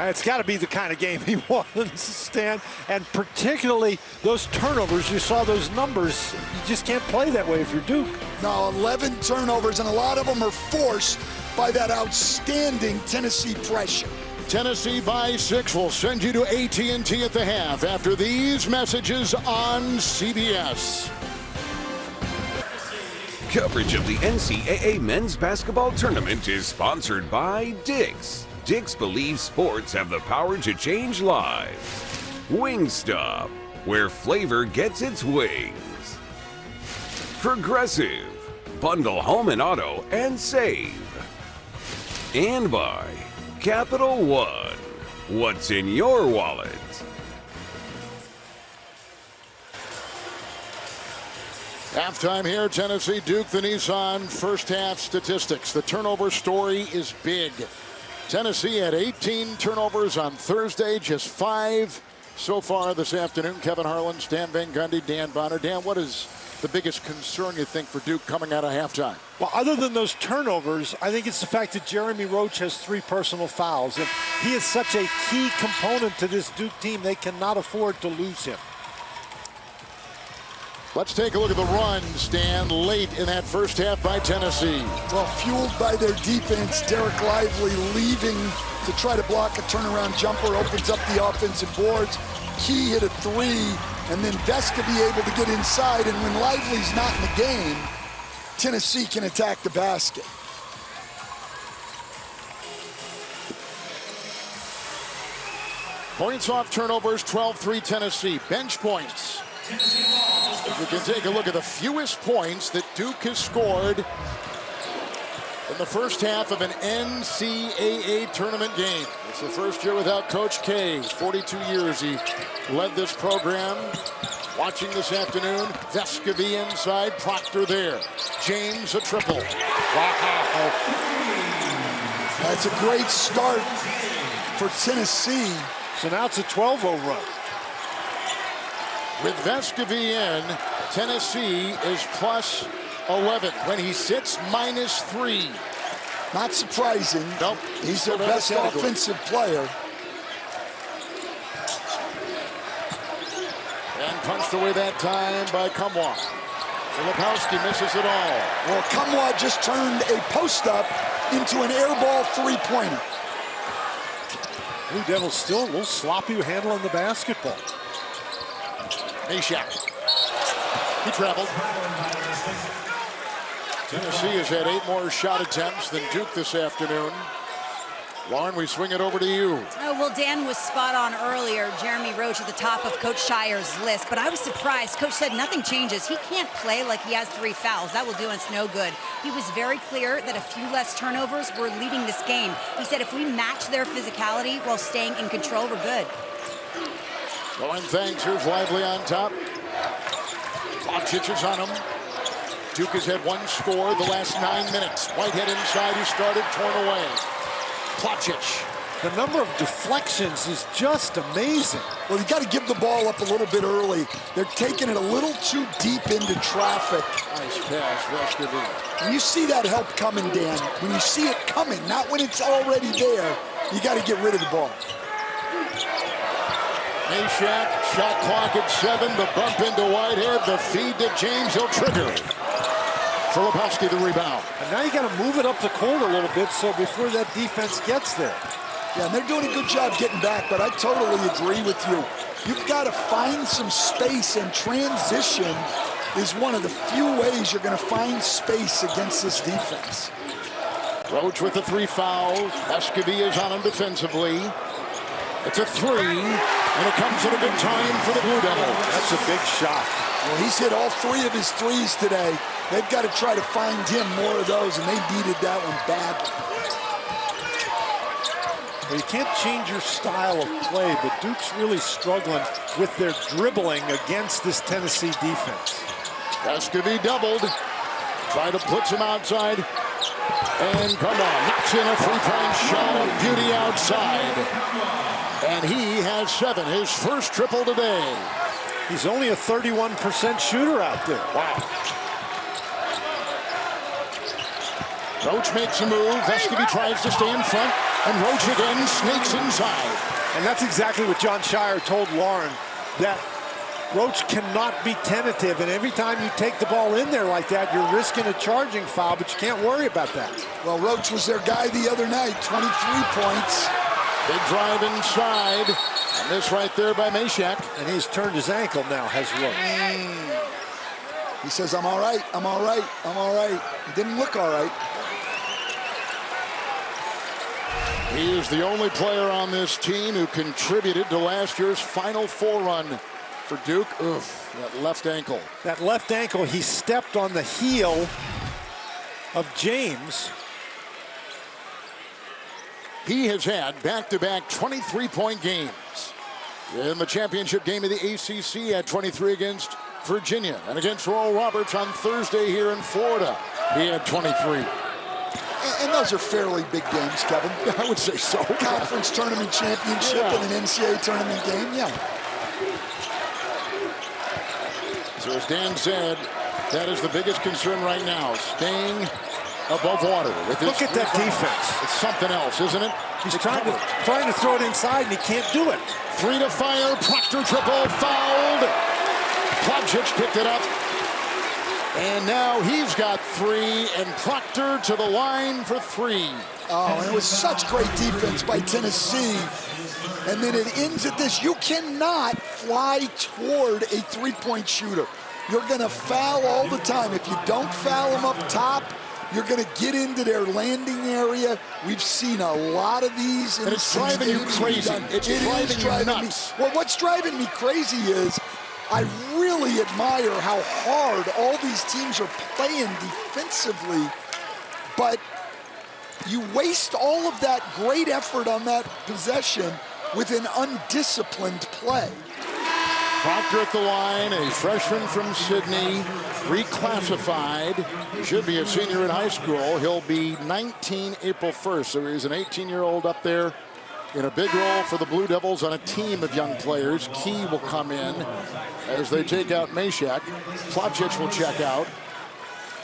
It's got to be the kind of game he wants, Stan, and particularly those turnovers. You saw those numbers. You just can't play that way if you're Duke. No, 11 turnovers, and a lot of them are forced by that outstanding Tennessee pressure. Tennessee by 6 will send you to AT&T at the half after these messages on CBS. Coverage of the NCAA men's basketball tournament is sponsored by Dick's. Dick's believes sports have the power to change lives. Wingstop, where flavor gets its wings. Progressive, bundle home and auto and save. And by Capital One, what's in your wallet? Halftime here, Tennessee, Duke, the Nissan first half statistics. The turnover story is big. Tennessee had 18 turnovers on Thursday, just 5 so far this afternoon. Kevin Harlan, Stan Van Gundy, Dan Bonner. Dan, what is the biggest concern you think for Duke coming out of halftime? Well, other than those turnovers, I think it's the fact that Jeremy Roach has 3 personal fouls. And he is such a key component to this Duke team, they cannot afford to lose him. Let's take a look at the run, Stan, late in that first half by Tennessee. Well, fueled by their defense, Derek Lively leaving to try to block a turnaround jumper, opens up the offensive boards. Key hit a 3, and then Veska be able to get inside, and when Lively's not in the game, Tennessee can attack the basket. Points off turnovers, 12-3 Tennessee. Bench points. We can take a look at the fewest points that Duke has scored in the first half of an NCAA tournament game. It's the first year without Coach K. 42 years he led this program. Watching this afternoon, Vescovy inside, Proctor there. James a triple. Wow. That's a great start for Tennessee. So now it's a 12-0 run. With Vescovy in, Tennessee is plus 11. When he sits, -3. Not surprising. Nope. He's their best offensive player. And punched away that time by Kumwa. Filipowski misses it all. Well, Kumwa just turned a post-up into an airball 3-pointer. Blue Devils still a little sloppy handling the basketball. Meshack. He traveled. Tennessee has had 8 more shot attempts than Duke this afternoon. Lauren, we swing it over to you. Oh, well, Dan was spot on earlier. Jeremy Roach at the top of Coach Shire's list, but I was surprised. Coach said nothing changes. He can't play like he has 3 fouls. That will do us no good. He was very clear that a few less turnovers were leading this game. He said if we match their physicality while staying in control, we're good. Going thanks, here's Lively on top. Doncic is on him. Duke has had 1 score the last 9 minutes. Whitehead inside, he started, torn away. Placic. The number of deflections is just amazing. Well, you got to give the ball up a little bit early. They're taking it a little too deep into traffic. Nice pass, Vescovy. When you see that help coming, Dan, when you see it coming, not when it's already there, you got to get rid of the ball. Meshack, shot clock at 7, the bump into Whitehead, the feed to James, he'll trigger. Filipowski the rebound. And now you got to move it up the court a little bit so before that defense gets there. Yeah, and they're doing a good job getting back, but I totally agree with you. You've got to find some space, and transition is one of the few ways you're going to find space against this defense. Roach with the 3 fouls. Vescovy is on him defensively. It's a 3, and it comes at a good time for the Blue Devils. That's a big shot. Well, he's hit all 3 of his threes today. They've got to try to find him more of those, and they needed that one badly. Well, you can't change your style of play, but Duke's really struggling with their dribbling against this Tennessee defense. Vescovy doubled. Try to put him outside. And come on, knocks in a 3-point shot of beauty outside. And he has 7, his first triple today. He's only a 31% shooter out there. Wow. Roach makes a move. Vescovy tries to stay in front. And Roach again snakes inside. And that's exactly what John Shire told Lauren, that Roach cannot be tentative. And every time you take the ball in there like that, you're risking a charging foul, but you can't worry about that. Well, Roach was their guy the other night, 23 points. Big drive inside. And this right there by Meshack. And he's turned his ankle now, has Roach. He says, I'm all right, I'm all right, I'm all right. He didn't look all right. He is the only player on this team who contributed to last year's Final Four run for Duke. Oof, that left ankle. That left ankle, he stepped on the heel of James. He has had back-to-back 23-point games. In the championship game of the ACC, had 23 against Virginia, and against Oral Roberts on Thursday here in Florida. He had 23. And those are fairly big games, Kevin. I would say so. Conference tournament championship and an NCAA tournament game, yeah. So as Dan said, that is the biggest concern right now, staying above water. With this Look at that defense. It's something else, isn't it? He's trying to throw it inside, and he can't do it. 3 to fire. Proctor triple fouled. Plavsic picked it up. And now he's got 3, and Proctor to the line for 3. Oh, and it was such great defense by Tennessee. And then it ends at this. You cannot fly toward a three-point shooter. You're going to foul all the time. If you don't foul them up top, you're going to get into their landing area. We've seen a lot of these. And it's driving you crazy. It's driving you nuts. Well, what's driving me crazy is I really admire how hard all these teams are playing defensively, but you waste all of that great effort on that possession with an undisciplined play. Proctor at the line, a freshman from Sydney, reclassified. Should be a senior in high school. He'll be 19 April 1st, so he's an 18-year-old up there in a big role for the Blue Devils on a team of young players. Key will come in as they take out Meshack. Plavsic will check out.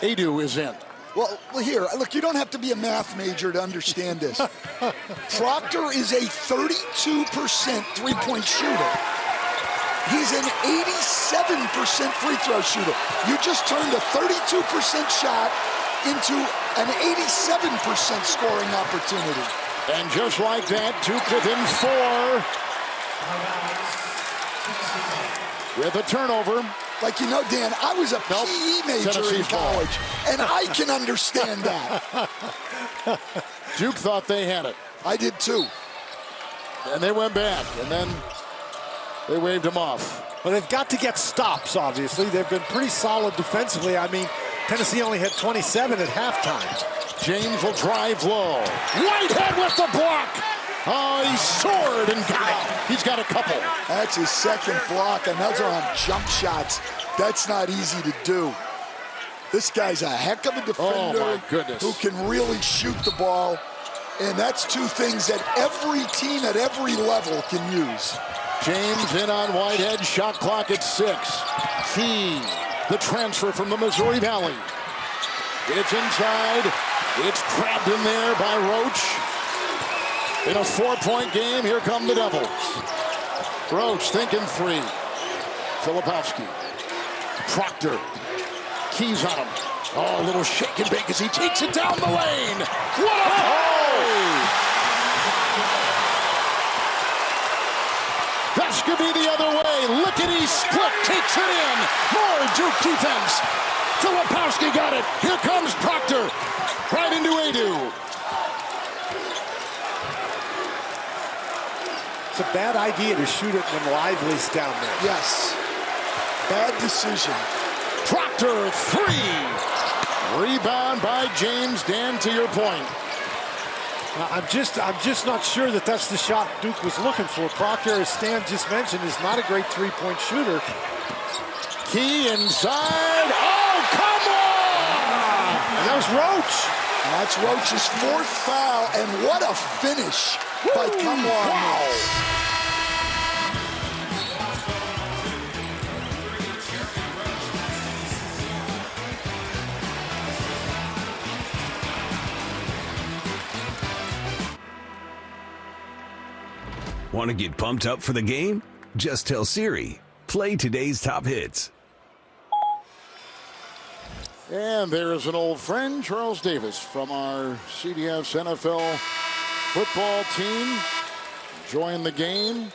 Adu is in. Well, here, look, you don't have to be a math major to understand this. Proctor is a 32% three-point shooter. He's an 87% free throw shooter. You just turned a 32% shot into an 87% scoring opportunity. And just like that, Duke within 4. With a turnover. Like, you know, Dan, I was a PE major in college, and I can understand that. Duke thought they had it. I did too. And they went back, and then they waved him off. Well, they've got to get stops, obviously. They've been pretty solid defensively. I mean, Tennessee only had 27 at halftime. James will drive low. Whitehead with the block. Oh, he soared and got it. He's got a couple. That's his second block, and those are on jump shots. That's not easy to do. This guy's a heck of a defender. Oh, my goodness. Who can really shoot the ball. And that's two things that every team at every level can use. James in on Whitehead. Shot clock at 6. Key, the transfer from the Missouri Valley. It's inside. It's grabbed in there by Roach. In a 4-point game, here come the Devils. Roach thinking 3. Filipowski. Proctor. Keys on him. Oh, a little shake and bake as he takes it down the lane. What a play! This could be the other way. Lickety split, takes it in. More Duke defense. Filipowski got it. Here comes Proctor. Right into Adu. It's a bad idea to shoot it when Lively's down there. Yes. Bad decision. Proctor 3. Rebound by James. Dan, to your point. I'm just not sure that that's the shot Duke was looking for. Proctor, as Stan just mentioned, is not a great three-point shooter. Key inside. Oh, come on! And that was Roach. That's Roach's 4th foul, and what a finish by Come On. Wow. Want to get pumped up for the game? Just tell Siri, play today's top hits. And there is an old friend, Charles Davis, from our CBS NFL football team. Enjoying the game.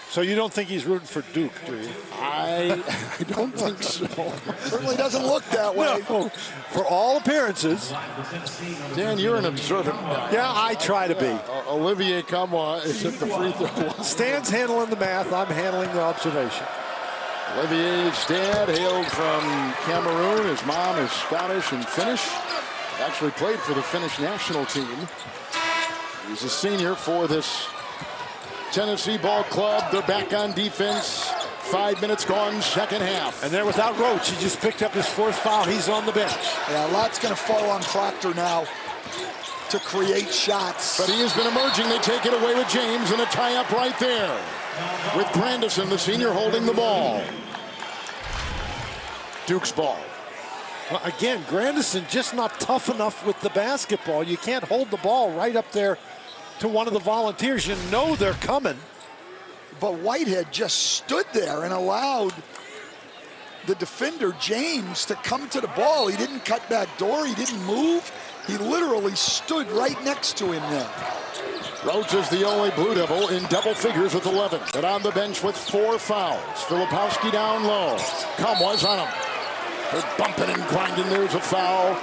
So you don't think he's rooting for Duke, do you? I don't think so. Certainly doesn't look that way. No. For all appearances. Dan, you're an observant guy. Yeah, I try to be. Olivier Kamwa is at the free throw line. Stan's handling the math. I'm handling the observation. Olivier's dad hailed from Cameroon. His mom is Scottish and Finnish. Actually played for the Finnish national team. He's a senior for this Tennessee ball club. They're back on defense. 5 minutes gone, second half. And they're without Roach. He just picked up his 4th foul. He's on the bench. Yeah, a lot's going to fall on Proctor now to create shots. But he has been emerging. They take it away with James, and a tie-up right there with Grandison, the senior, holding the ball. Duke's ball. Well, again, Grandison just not tough enough with the basketball. You can't hold the ball right up there to one of the Volunteers. You know they're coming. But Whitehead just stood there and allowed the defender, James, to come to the ball. He didn't cut back door. He didn't move. He literally stood right next to him there. Roach is the only Blue Devil in double figures with 11. And on the bench with 4 fouls. Filipowski down low. Kumwa's on him. They're bumping and grinding. There's a foul.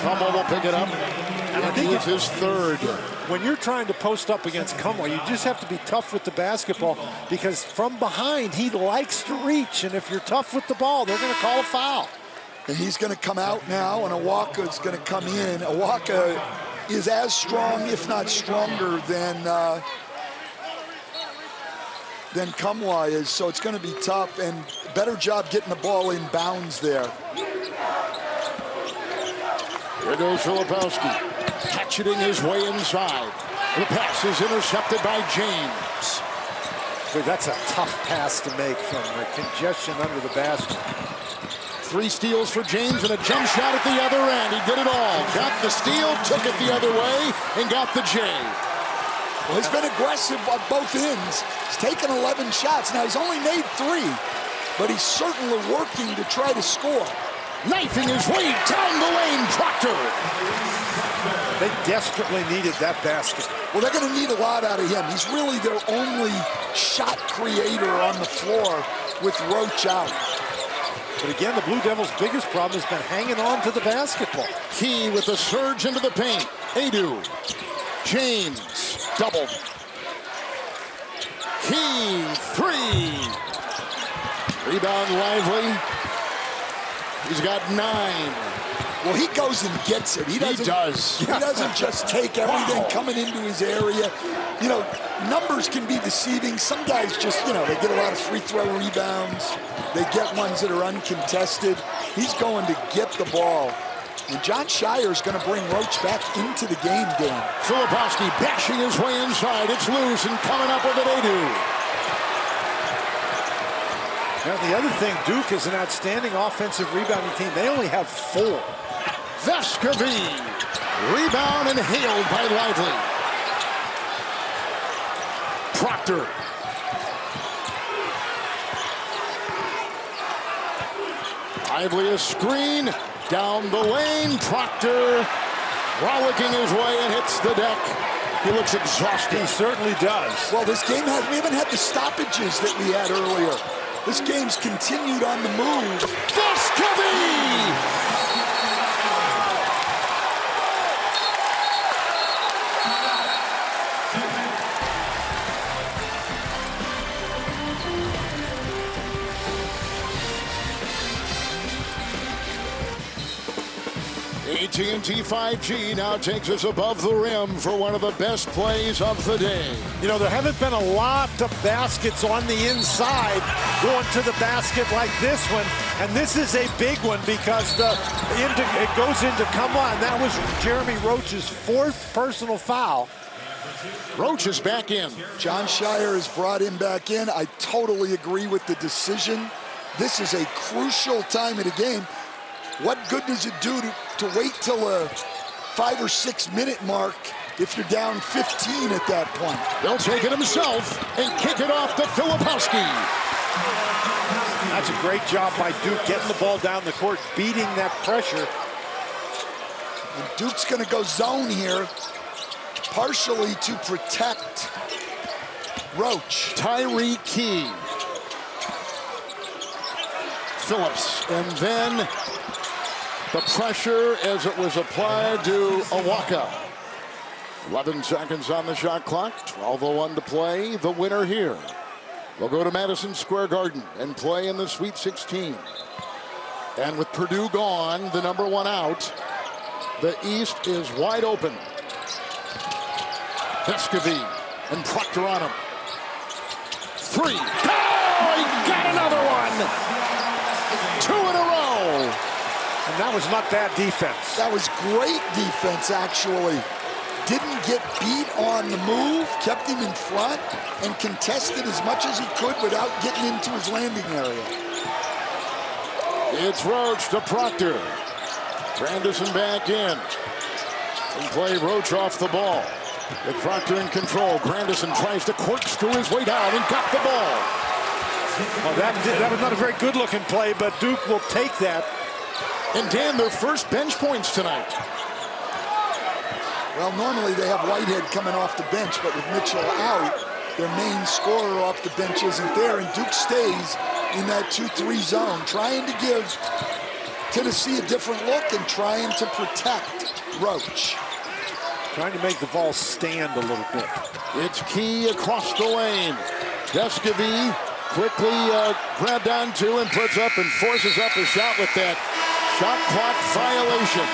Kumwa will pick it up. And I think it's his 3rd. When you're trying to post up against Kumwa, you just have to be tough with the basketball, because from behind, he likes to reach. And if you're tough with the ball, they're going to call a foul. And he's going to come out now, and Awaka is going to come in. Awaka is as strong, if not stronger, than Kumwa is, so it's going to be tough, and better job getting the ball in bounds there. Here goes Filipowski, hatcheting his way inside. The pass is intercepted by James. Boy, that's a tough pass to make from the congestion under the basket. 3 steals for James and a jump shot at the other end. He did it all. Got the steal, took it the other way, and got the J. Well, he's been aggressive on both ends. He's taken 11 shots. Now, he's only made 3, but he's certainly working to try to score. Knifing his way down the lane, Proctor. They desperately needed that basket. Well, they're going to need a lot out of him. He's really their only shot creator on the floor with Roach out. But again, the Blue Devils' biggest problem has been hanging on to the basketball. Key with the surge into the paint. Adu. James. Doubled. Key. 3. Rebound Lively. He's got 9. Well, he goes and gets it. He does. He doesn't just take everything coming into his area. You know, numbers can be deceiving. Some guys just, you know, they get a lot of free throw rebounds. They get ones that are uncontested. He's going to get the ball. And John Shire is going to bring Roach back into the game, Dan. Filipowski bashing his way inside. It's loose and coming up with it, Adu. Now, the other thing, Duke is an outstanding offensive rebounding team. They only have 4. Vescovi. Rebound and hailed by Lively. Proctor. Lively a screen. Down the lane. Proctor rollicking his way and hits the deck. He looks exhausted. He certainly does. Well, this game we haven't had the stoppages that we had earlier. This game's continued on the move. Vescovi! AT&T 5G now takes us above the rim for one of the best plays of the day. You know, there haven't been a lot of baskets on the inside going to the basket like this one. And this is a big one because it goes into Kumwa, and that was Jeremy Roach's 4th personal foul. Roach is back in. John Shire has brought him back in. I totally agree with the decision. This is a crucial time of the game. What good does it do to wait till a 5 or 6 minute mark if you're down 15 at that point? They'll take it himself and kick it off to Filipowski. That's a great job by Duke getting the ball down the court, beating that pressure. And Duke's going to go zone here, partially to protect Roach. Tyree Key. Phillips, and then the pressure as it was applied to Awaka. 11 seconds on the shot clock, 12:01 to play. The winner here will go to Madison Square Garden and play in the Sweet 16. And with Purdue gone, the #1 out, the East is wide open. Vescovi and Proctor on him. 3. Go! he got another one. 2 in a row. And that was not bad defense. That was great defense, actually. Didn't get beat on the move, kept him in front, and contested as much as he could without getting into his landing area. It's Roach to Proctor. Grandison back in. And play Roach off the ball. With Proctor in control, Grandison tries to corkscrew his way down and got the ball. Well, that was not a very good-looking play, but Duke will take that. And Dan, their first bench points tonight. Well, normally they have Whitehead coming off the bench, but with Mitchell out, their main scorer off the bench isn't there, and Duke stays in that 2-3 zone, trying to give Tennessee a different look and trying to protect Roach. Trying to make the ball stand a little bit. It's Key across the lane. Vescovy quickly grabbed onto and puts up and forces up a shot with that shot clock violation.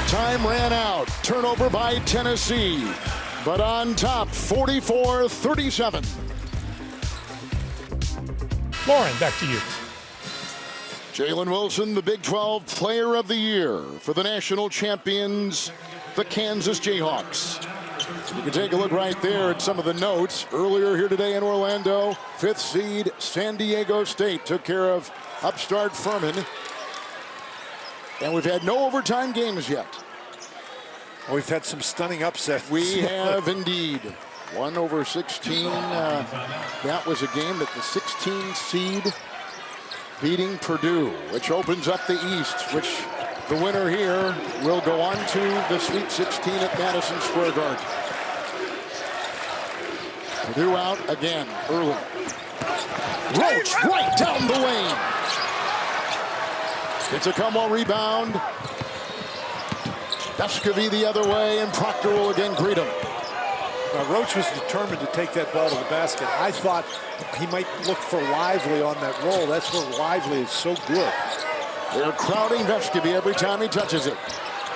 Time ran out. Turnover by Tennessee. But on top, 44-37. Lauren, back to you. Jalen Wilson, the Big 12 Player of the Year for the national champions, the Kansas Jayhawks. You can take a look right there at some of the notes. Earlier here today in Orlando, 5th seed San Diego State took care of upstart Furman. And we've had no overtime games yet. Well, we've had some stunning upsets. We have indeed. 1/16. That was a game that the 16 seed beating Purdue, which opens up the East, which the winner here will go on to the Sweet 16 at Madison Square Garden. Purdue out again early. Roach right down the lane. It's a Cumwell rebound. Vescovy the other way, and Proctor will again greet him. Now, Roach was determined to take that ball to the basket. I thought he might look for Lively on that roll. That's where Lively is so good. They're crowding Vescovy every time he touches it.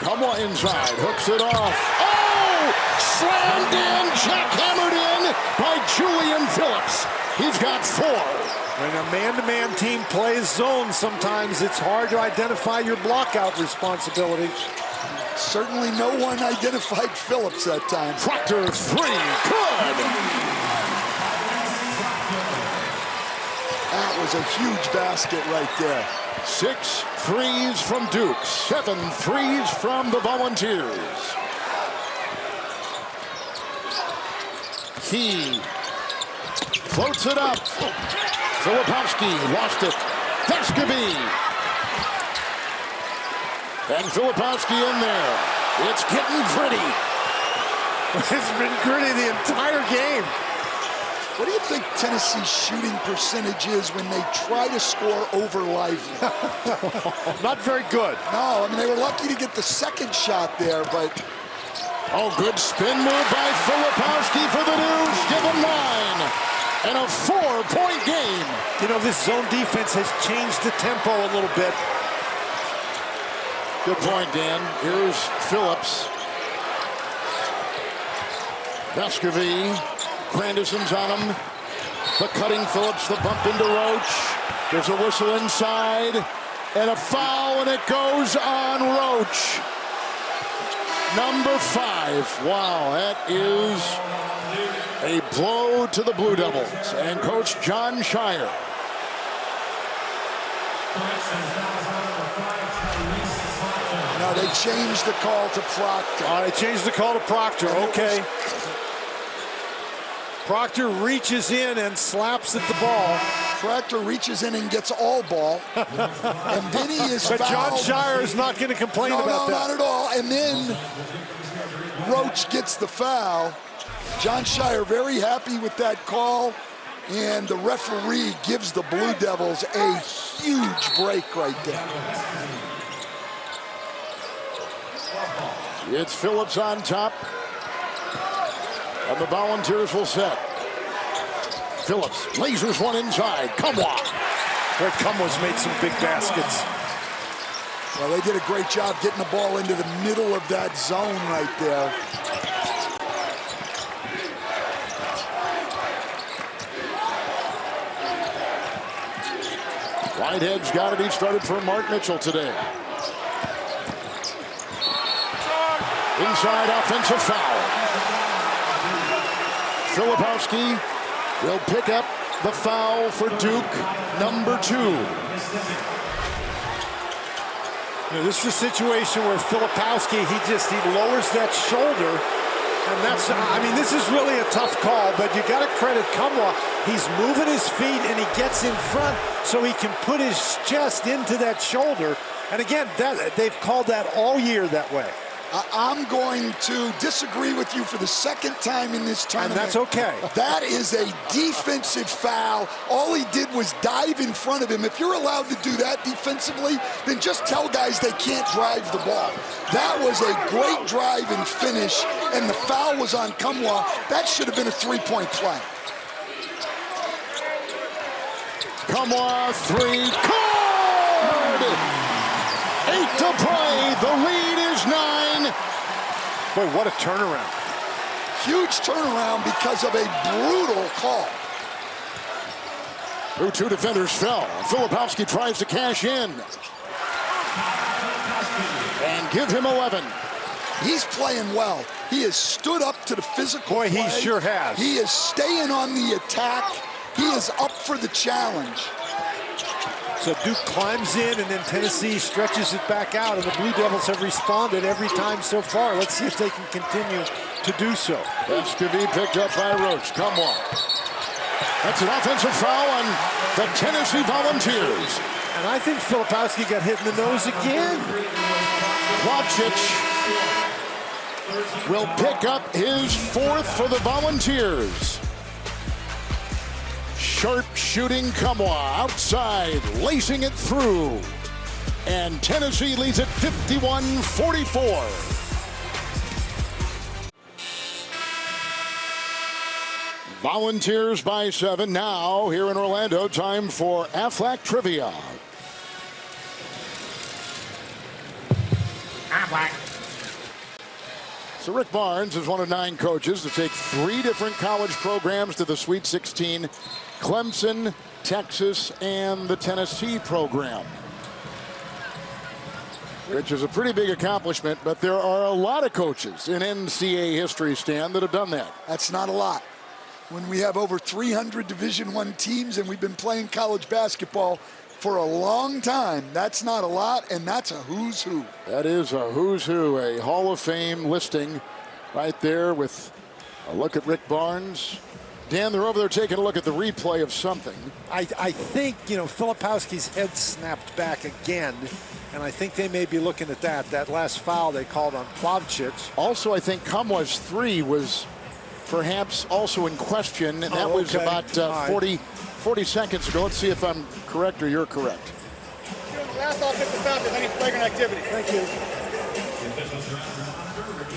Cumwell inside, hooks it off. Oh! Slammed in, jackhammered in by Julian Phillips. He's got 4. When a man-to-man team plays zone, sometimes it's hard to identify your blockout responsibilities. Certainly no one identified Phillips that time. Proctor 3, good! That was a huge basket right there. 6 threes from Duke, 7 threes from the Volunteers. Key floats it up. Filipowski lost it. Vescovy. And Filipowski in there. It's getting gritty. It's been gritty the entire game. What do you think Tennessee's shooting percentage is when they try to score over Lively? Not very good. No, I mean, they were lucky to get the second shot there, but... Oh, good spin move by Filipowski for the News. Give him 9. And a 4-point game. You know, this zone defense has changed the tempo a little bit. Good point, Dan. Here's Phillips. Vescovy. Grandison's on him. The cutting Phillips, the bump into Roach. There's a whistle inside. And a foul, and it goes on Roach. Number 5. Wow, that is a blow to the Blue Devils. And Coach John Shire. No, they changed the call to Proctor. They changed the call to Proctor, okay. Proctor reaches in and slaps at the ball. Proctor reaches in and gets all ball. And then he is But fouled. John Shire is not going to complain about that. No, not at all. And then Roach gets the foul. John Shire very happy with that call. And the referee gives the Blue Devils a huge break right there. It's Phillips on top. And the Volunteers will set. Phillips lasers one inside. Cumwell. Boy, Cumwell's made some big baskets. Well, they did a great job getting the ball into the middle of that zone right there. Whitehead's got it. He started for Mark Mitchell today. Inside offensive foul. Filipowski will pick up the foul for Duke, number 2. This is a situation where Filipowski, he lowers that shoulder. And that's, I mean, this is really a tough call, but you got to credit Kumwa. He's moving his feet and he gets in front so he can put his chest into that shoulder. And again, they've called that all year that way. I'm going to disagree with you for the second time in this tournament. And that's okay. That is a defensive foul. All he did was dive in front of him. If you're allowed to do that defensively, then just tell guys they can't drive the ball. That was a great drive and finish, and the foul was on Kumwa. That should have been a three-point play. Kumwa, 3, good! 8 to play, the lead is 9. Boy, what a turnaround. Huge turnaround because of a brutal call. 2 defenders fell. Filipowski tries to cash in. And give him 11. He's playing well. He has stood up to the physical play. He sure has. He is staying on the attack. He is up for the challenge. So Duke climbs in, and then Tennessee stretches it back out, and the Blue Devils have responded every time so far. Let's see if they can continue to do so. Escovy picked up by Roach. Come on. That's an offensive foul on the Tennessee Volunteers. And I think Filipowski got hit in the nose again. Plavsic will pick up his 4th for the Volunteers. Sharp shooting Kumwa outside, lacing it through. And Tennessee leads at 51-44. Volunteers by 7 now here in Orlando. Time for Aflac Trivia. So Rick Barnes is one of 9 coaches to take 3 different college programs to the Sweet 16. Clemson, Texas, and the Tennessee program. Which is a pretty big accomplishment, but there are a lot of coaches in NCAA history, Stan, that have done that. That's not a lot. When we have over 300 Division I teams and we've been playing college basketball for a long time, that's not a lot, and that's a who's who. That is a who's who, a Hall of Fame listing right there with a look at Rick Barnes. Dan, they're over there taking a look at the replay of something. I think, Filipowski's head snapped back again, and I think they may be looking at that last foul they called on Plavsic. Also, I think Kumwa's 3 was perhaps also in question, and that was about 40 seconds ago. Let's see if I'm correct or you're correct. Last offensive foul, if there's any flagrant activity. Thank you.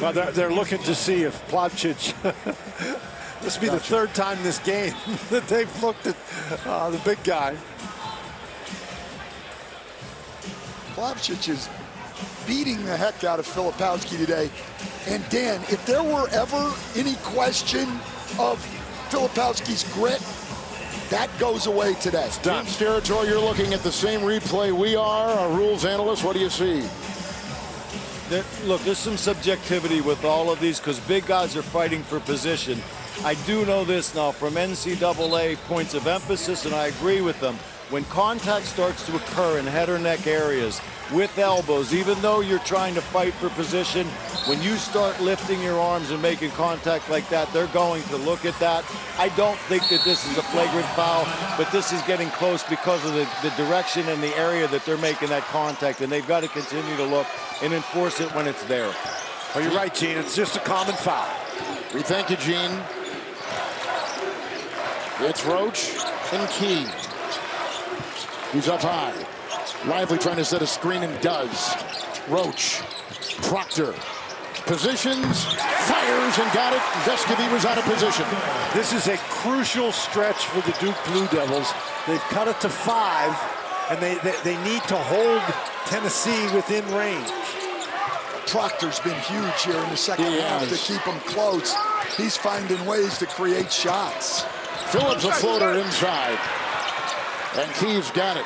Well, they're looking to see if Plavsic... This will be the 3rd time this game that they've looked at the big guy. Plavsic is beating the heck out of Filipowski today. And Dan, if there were ever any question of Filipowski's grit, that goes away today. Duke's territory, you're looking at the same replay we are. Our rules analyst, what do you see? Look, there's some subjectivity with all of these because big guys are fighting for position. I do know this now from NCAA points of emphasis, and I agree with them. When contact starts to occur in head or neck areas with elbows, even though you're trying to fight for position, when you start lifting your arms and making contact like that, they're going to look at that. I don't think that this is a flagrant foul, but this is getting close because of the direction and the area that they're making that contact, and they've got to continue to look and enforce it when it's there. Well, you're right, Gene. It's just a common foul. We thank you, Gene. It's Roach and Key. He's up high. Lively trying to set a screen and does. Roach, Proctor, positions, fires and got it. Vescovy was out of position. This is a crucial stretch for the Duke Blue Devils. They've cut it to 5, and they need to hold Tennessee within range. Proctor's been huge here in the second half to keep them close. He's finding ways to create shots. Phillips a floater inside. And Key's got it.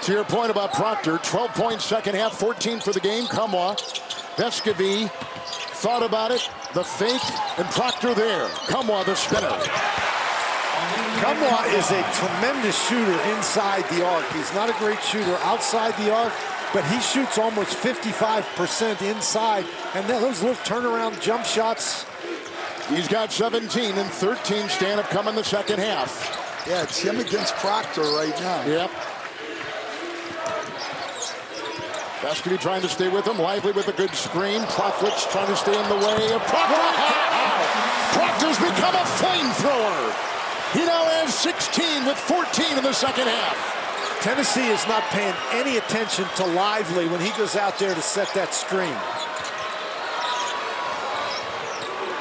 To your point about Proctor, 12-point second half, 14 for the game. Kamwa, Vescovy thought about it, the fake, and Proctor there. Kamwa, the spinner. Kamwa is a tremendous shooter inside the arc. He's not a great shooter outside the arc, but he shoots almost 55% inside. And then those little turnaround jump shots. He's got 17 and 13 stand-up come in the second half. Yeah, it's him against Proctor right now. Yep. Vescovy trying to stay with him. Lively with a good screen. Proflich trying to stay in the way of Proctor. Proctor's become a flamethrower. He now has 16 with 14 in the second half. Tennessee is not paying any attention to Lively when he goes out there to set that screen.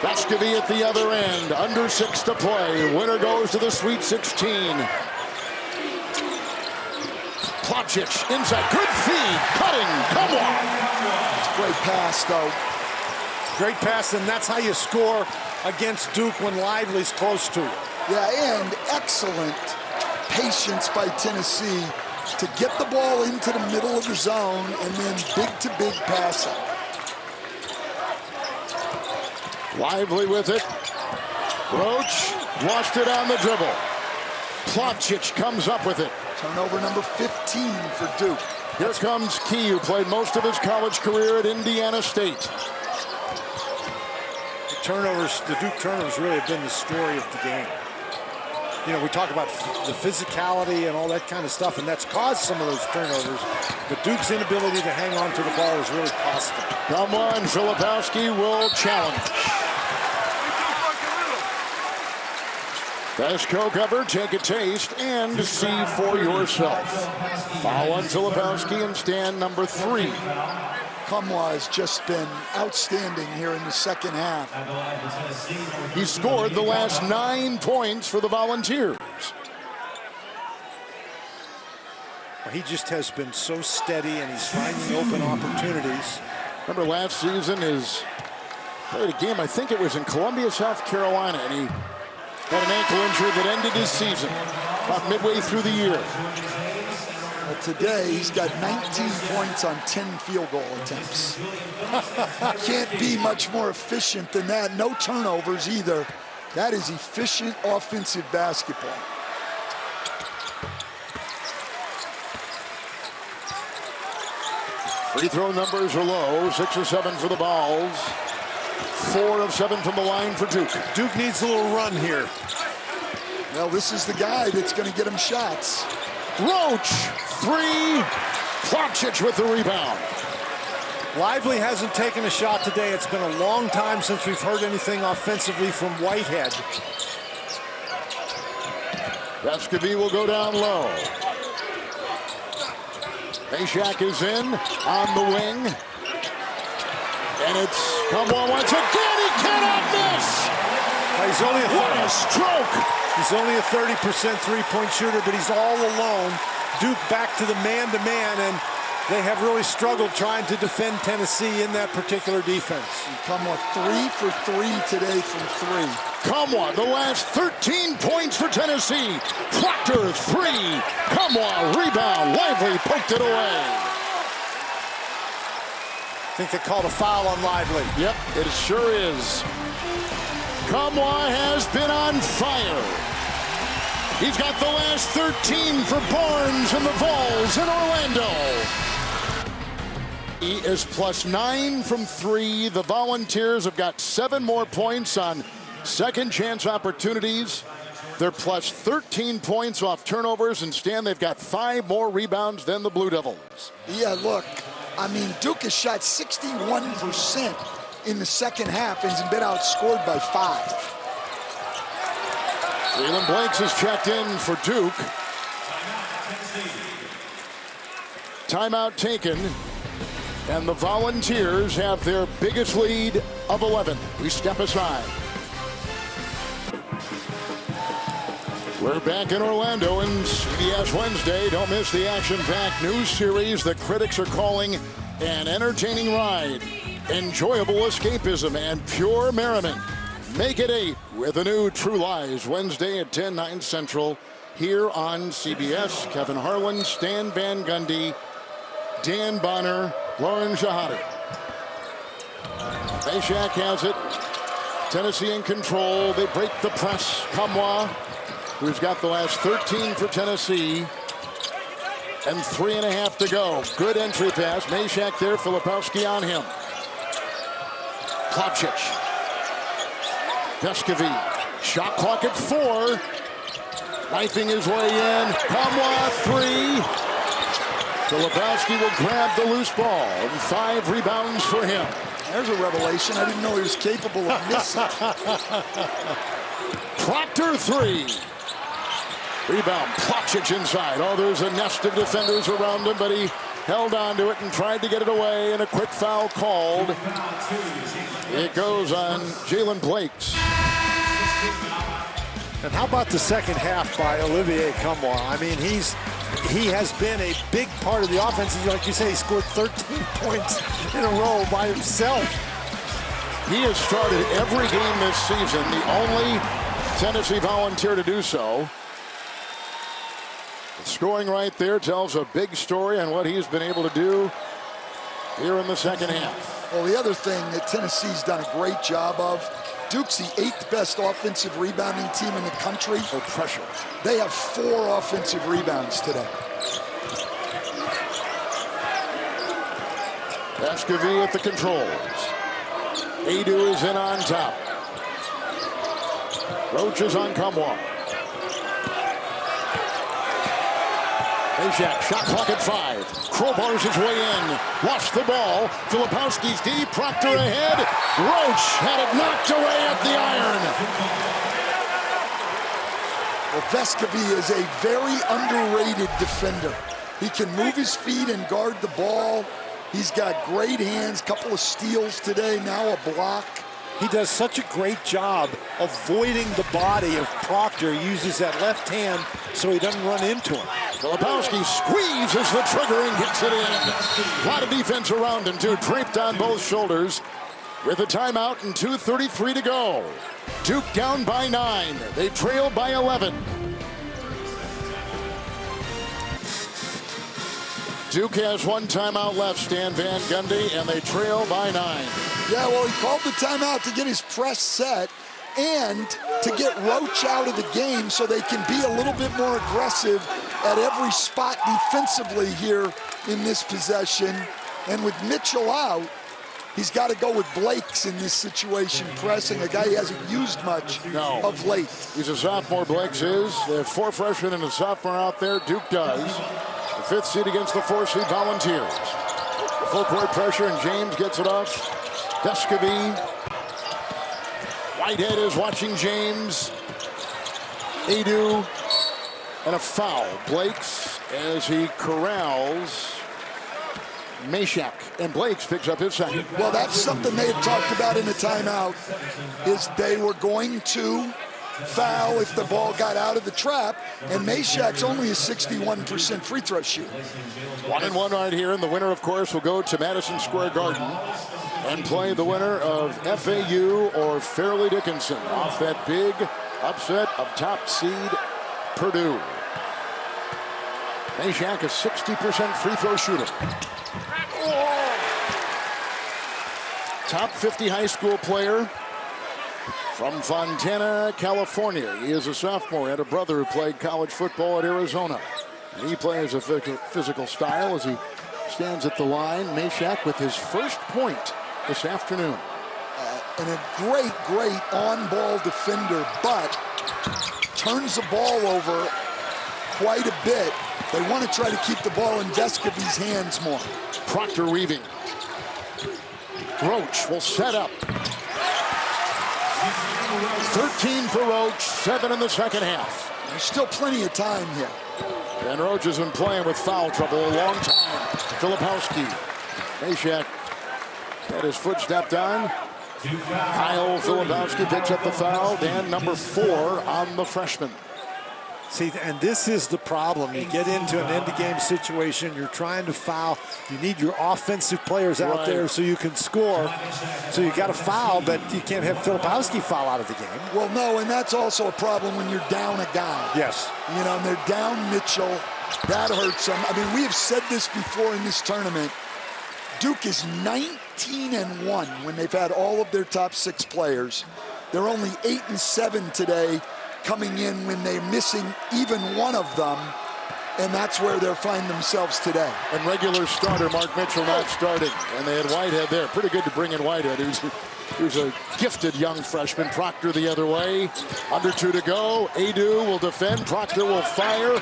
Vescovy at the other end. Under 6 to play. Winner goes to the Sweet 16. Placic inside. Good feed. Cutting. Come on. It's a great pass, though. Great pass, and that's how you score against Duke when Lively's close to it. Yeah, and excellent patience by Tennessee to get the ball into the middle of the zone and then big-to-big passing. Lively with it. Roach lost it on the dribble. Placic comes up with it. Turnover number 15 for Duke. Here comes Key, who played most of his college career at Indiana State. The Duke turnovers really have been the story of the game. You know, we talk about the physicality and all that kind of stuff, and that's caused some of those turnovers. But Duke's inability to hang on to the ball is really costly. Come on, Filipowski will challenge. Vesco cover, take a taste, and see for yourself. Foul on Filipowski and stand number 3. Kamwa has just been outstanding here in the second half. He scored the last 9 points for the Volunteers. He just has been so steady, and he's finding open opportunities. Remember last season, played a game, I think it was in Columbia, South Carolina, and he had an ankle injury that ended his season about midway through the year. But today, he's got 19 points on 10 field goal attempts. Can't be much more efficient than that. No turnovers either. That is efficient offensive basketball. Free throw numbers are low, 6 of 7 for the Vols. 4 of 7 from the line for Duke. Duke needs a little run here. Well, this is the guy that's going to get him shots. Roach, 3. Placic with the rebound. Lively hasn't taken a shot today. It's been a long time since we've heard anything offensively from Whitehead. Vescovy will go down low. Meshack is in on the wing. And it's Kamwa once again. He cannot miss. He's only What a stroke. He's only a 30% three-point shooter, but he's all alone. Duke back to the man-to-man, and they have really struggled trying to defend Tennessee in that particular defense. Kamwa 3 for 3 today from 3. Kamwa, the last 13 points for Tennessee. Proctor, 3. Kamwa, rebound. Lively poked it away. I think they called a foul on Lively. Yep, it sure is. Kamwa has been on fire. He's got the last 13 for Barnes and the Vols in Orlando. He is plus 9 from 3. The Volunteers have got 7 more points on second chance opportunities. They're plus 13 points off turnovers, and Stan, they've got 5 more rebounds than the Blue Devils. Yeah, look, I mean, Duke has shot 61% in the second half and has been outscored by 5. Jalen Blanks is checked in for Duke. Timeout taken, and the Volunteers have their biggest lead of 11. We step aside. We're back in Orlando in CBS Wednesday. Don't miss the action-packed news series that critics are calling an entertaining ride, enjoyable escapism, and pure merriment. Make it 8 with the new True Lies Wednesday at 10, 9 Central here on CBS. Kevin Harlan, Stan Van Gundy, Dan Bonner, Lauren Shahade. Meshack has it. Tennessee in control. They break the press. Kamwa, who's got the last 13 for Tennessee. And 3.5 to go. Good entry pass. Meshack there. Filipowski on him. Plotchich. Vescovy. Shot clock at 4. Knifing his way in. Kamwa 3. Filipowski will grab the loose ball. And 5 rebounds for him. There's a revelation. I didn't know he was capable of missing. Proctor 3. Rebound. Plotchich inside. Oh, there's a nest of defenders around him, but he held on to it and tried to get it away, and a quick foul called. It goes on Jalen Blakes. And how about the second half by Olivier Kamwa? I mean, he has been a big part of the offense. Like you say, he scored 13 points in a row by himself. He has started every game this season, the only Tennessee volunteer to do so. The scoring right there tells a big story on what he's been able to do here in the second half. Well, the other thing that Tennessee's done a great job of, Duke's the 8th best offensive rebounding team in the country. For pressure. They have 4 offensive rebounds today. Vescovy at the controls. Adu is in on top. Roach is on Kamwa. Meshack, shot clock at 5. Crowbars his way in. Lost the ball. Filipowski's deep. Proctor ahead. Roach had it knocked away at the iron. Well, Vescovy is a very underrated defender. He can move his feet and guard the ball. He's got great hands, couple of steals today, now a block. He does such a great job avoiding the body of Proctor. He uses that left hand so he doesn't run into him. Filipowski squeezes the trigger and gets it in. A lot of defense around him, too, draped on both shoulders. With a timeout and 2:33 to go. Duke down by 9. They trail by 11. Duke has 1 timeout left, Stan Van Gundy, and they trail by 9. Yeah, well, he called the timeout to get his press set and to get Roach out of the game so they can be a little bit more aggressive at every spot defensively here in this possession. And with Mitchell out, he's got to go with Blakes in this situation, pressing a guy he hasn't used much of late. He's a sophomore, Blakes is. They have 4 freshmen and a sophomore out there. Duke does. The 5th seed against the 4th seed Volunteers. Full court pressure, and James gets it off. Vescovy. Whitehead is watching James. Adu. And a foul. Blakes as he corrals Meshack. And Blakes picks up his second. Well, that's something they had talked about in the timeout, is they were going to foul if the ball got out of the trap, and Meshack's only a 61% free throw shooter. 1-1 right here, and the winner, of course, will go to Madison Square Garden and play the winner of FAU or Fairleigh Dickinson off that big upset of top seed Purdue. Meshack, a 60% free throw shooter. Top 50 high school player from Fontana, California. He is a sophomore, had a brother who played college football at Arizona. And he plays a physical style as he stands at the line. Meshack with his first point this afternoon. And a great, great on-ball defender, but turns the ball over quite a bit. They want to try to keep the ball in Vescovy's hands more. Proctor weaving. Roach will set up. 13 for Roach, 7 in the second half. There's still plenty of time here. And Roach has been playing with foul trouble a long time. Filipowski. Meshack had his foot stepped on. Kyle Filipowski picks up the foul. Dan, number 4 on the freshman. See, and this is the problem. You get into an end-of-game situation, you're trying to foul. You need your offensive players out there so you can score. So you got to foul, but you can't have Filipowski foul out of the game. Well, no, and that's also a problem when you're down a guy. Yes. You know, and they're down Mitchell. That hurts them. I mean, we have said this before in this tournament. Duke is 19-1 when they've had all of their top 6 players. They're only 8-7 today, coming in when they're missing even one of them, and that's where they'll find themselves today. And regular starter Mark Mitchell not starting, and they had Whitehead there. Pretty good to bring in Whitehead, who's a gifted young freshman. Proctor the other way. Under 2 to go. Adu will defend. Proctor will fire.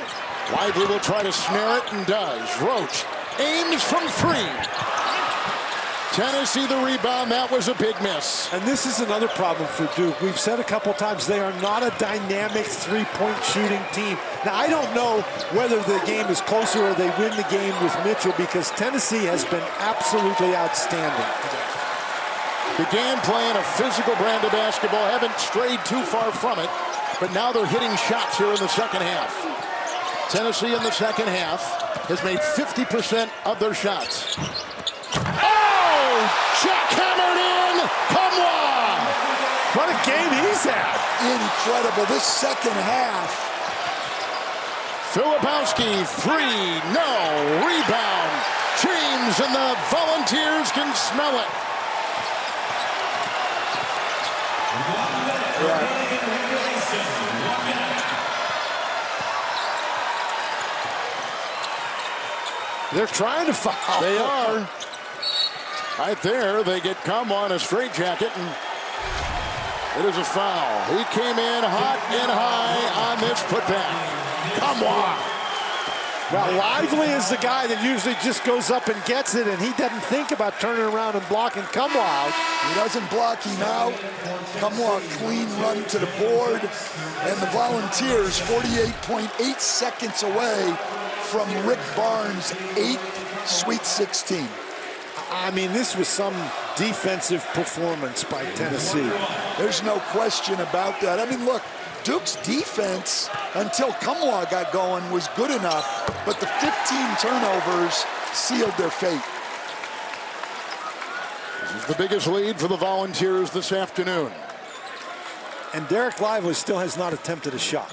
Lively will try to snare it and does. Roach aims from 3. Tennessee the rebound. That was a big miss. And this is another problem for Duke. We've said a couple times they are not a dynamic three-point shooting team. Now, I don't know whether the game is closer or they win the game with Mitchell, because Tennessee has been absolutely outstanding today. Began playing a physical brand of basketball. Haven't strayed too far from it, but now they're hitting shots here in the second half. Tennessee in the second half has made 50% of their shots. Jackhammered in, Kamwa! What a game he's had. Incredible, this second half. Filipowski, 3, no, rebound. James and the Volunteers can smell it. They're trying to foul. They are. Right there, they get Kamwa on a straitjacket, and it is a foul. He came in hot and high on this putback. Kamwa. Well, Lively is the guy that usually just goes up and gets it, and he doesn't think about turning around and blocking Kamwa out. He doesn't block him out. Kamwa clean run to the board, and the Volunteers 48.8 seconds away from Rick Barnes' 8th Sweet 16. I mean, this was some defensive performance by Tennessee. There's no question about that. I mean, look, Duke's defense, until Kamwa got going, was good enough, but the 15 turnovers sealed their fate. This is the biggest lead for the Volunteers this afternoon. And Derek Lively still has not attempted a shot.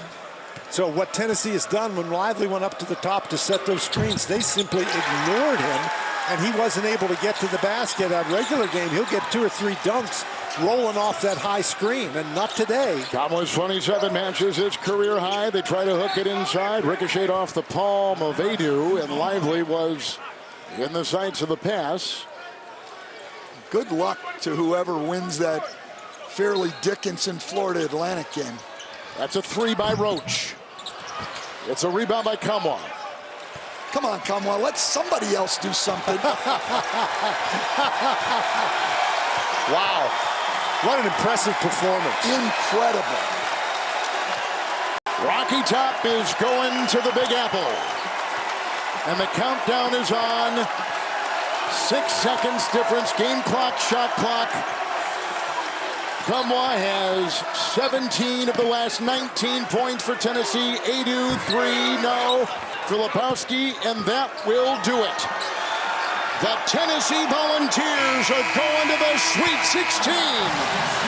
So what Tennessee has done, when Lively went up to the top to set those screens, they simply ignored him, and he wasn't able to get to the basket. At regular game, he'll get 2 or 3 dunks rolling off that high screen, and not today. Kamwa's 27 matches his career high. They try to hook it inside, ricocheted off the palm of Adu, and Lively was in the sights of the pass. Good luck to whoever wins that Fairleigh Dickinson Florida Atlantic game. That's a 3 by Roach. It's a rebound by Kamwa. Come on, Kamwa, let somebody else do something. Wow. What an impressive performance. Incredible. Rocky Top is going to the Big Apple. And the countdown is on. 6 seconds difference, game clock, shot clock. Kamwa has 17 of the last 19 points for Tennessee. Adu, 3, no. Filipowski, and that will do it. The Tennessee Volunteers are going to the Sweet 16.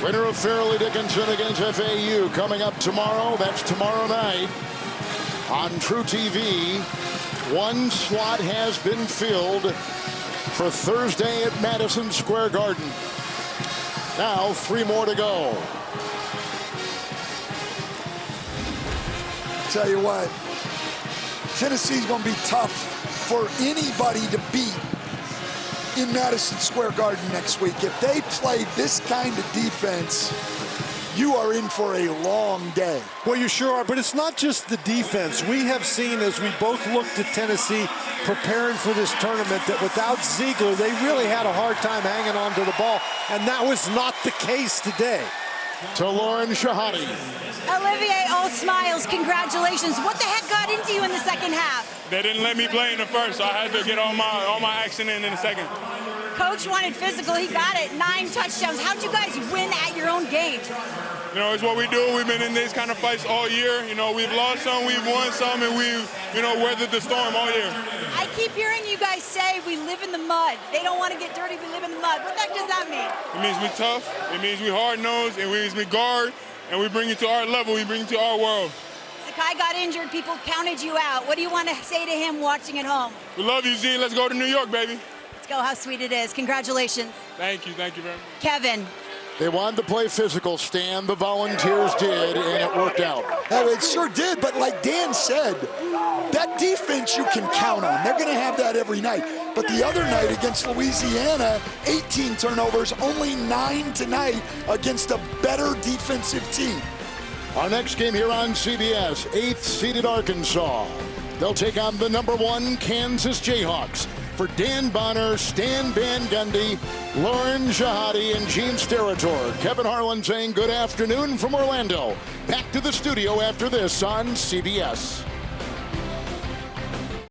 Winner of Fairleigh Dickinson against FAU coming up tomorrow. That's tomorrow night on True TV. 1 slot has been filled for Thursday at Madison Square Garden. Now 3 more to go. Tell you what, Tennessee's going to be tough for anybody to beat in Madison Square Garden next week. If they play this kind of defense, you are in for a long day. Well, you sure are, but it's not just the defense. We have seen, as we both looked at Tennessee preparing for this tournament, that without Ziegler, they really had a hard time hanging on to the ball, and that was not the case today. To Lauren Shahadi. Olivier, all smiles. Congratulations. What the heck got into you in the second half? They didn't let me play in the first, so I had to get all my action in the second. Coach wanted physical. He got it. 9 touchdowns. How'd you guys win at your own game? You know, it's what we do. We've been in these kind of fights all year. You know, we've lost some, we've won some, and we've, weathered the storm all year. I keep hearing you guys say we live in the mud. They don't want to get dirty. We live in the mud. What the heck does that mean? It means we're tough. It means we're hard-nosed. It means we guard, and we bring it to our level. We bring it to our world. Sakai got injured. People counted you out. What do you want to say to him watching at home? We love you, Z. Let's go to New York, baby. Let's go. How sweet it is. Congratulations. Thank you very much. Kevin. They wanted to play physical, Stan. The Volunteers did, and it worked out. Oh, it sure did, but like Dan said, that defense you can count on. They're going to have that every night. But the other night against Louisiana, 18 turnovers, only 9 tonight against a better defensive team. Our next game here on CBS, 8th-seeded Arkansas. They'll take on the #1 Kansas Jayhawks. For Dan Bonner, Stan Van Gundy, Lauren Shahadi, and Gene Steratore, Kevin Harlan saying good afternoon from Orlando. Back to the studio after this on CBS.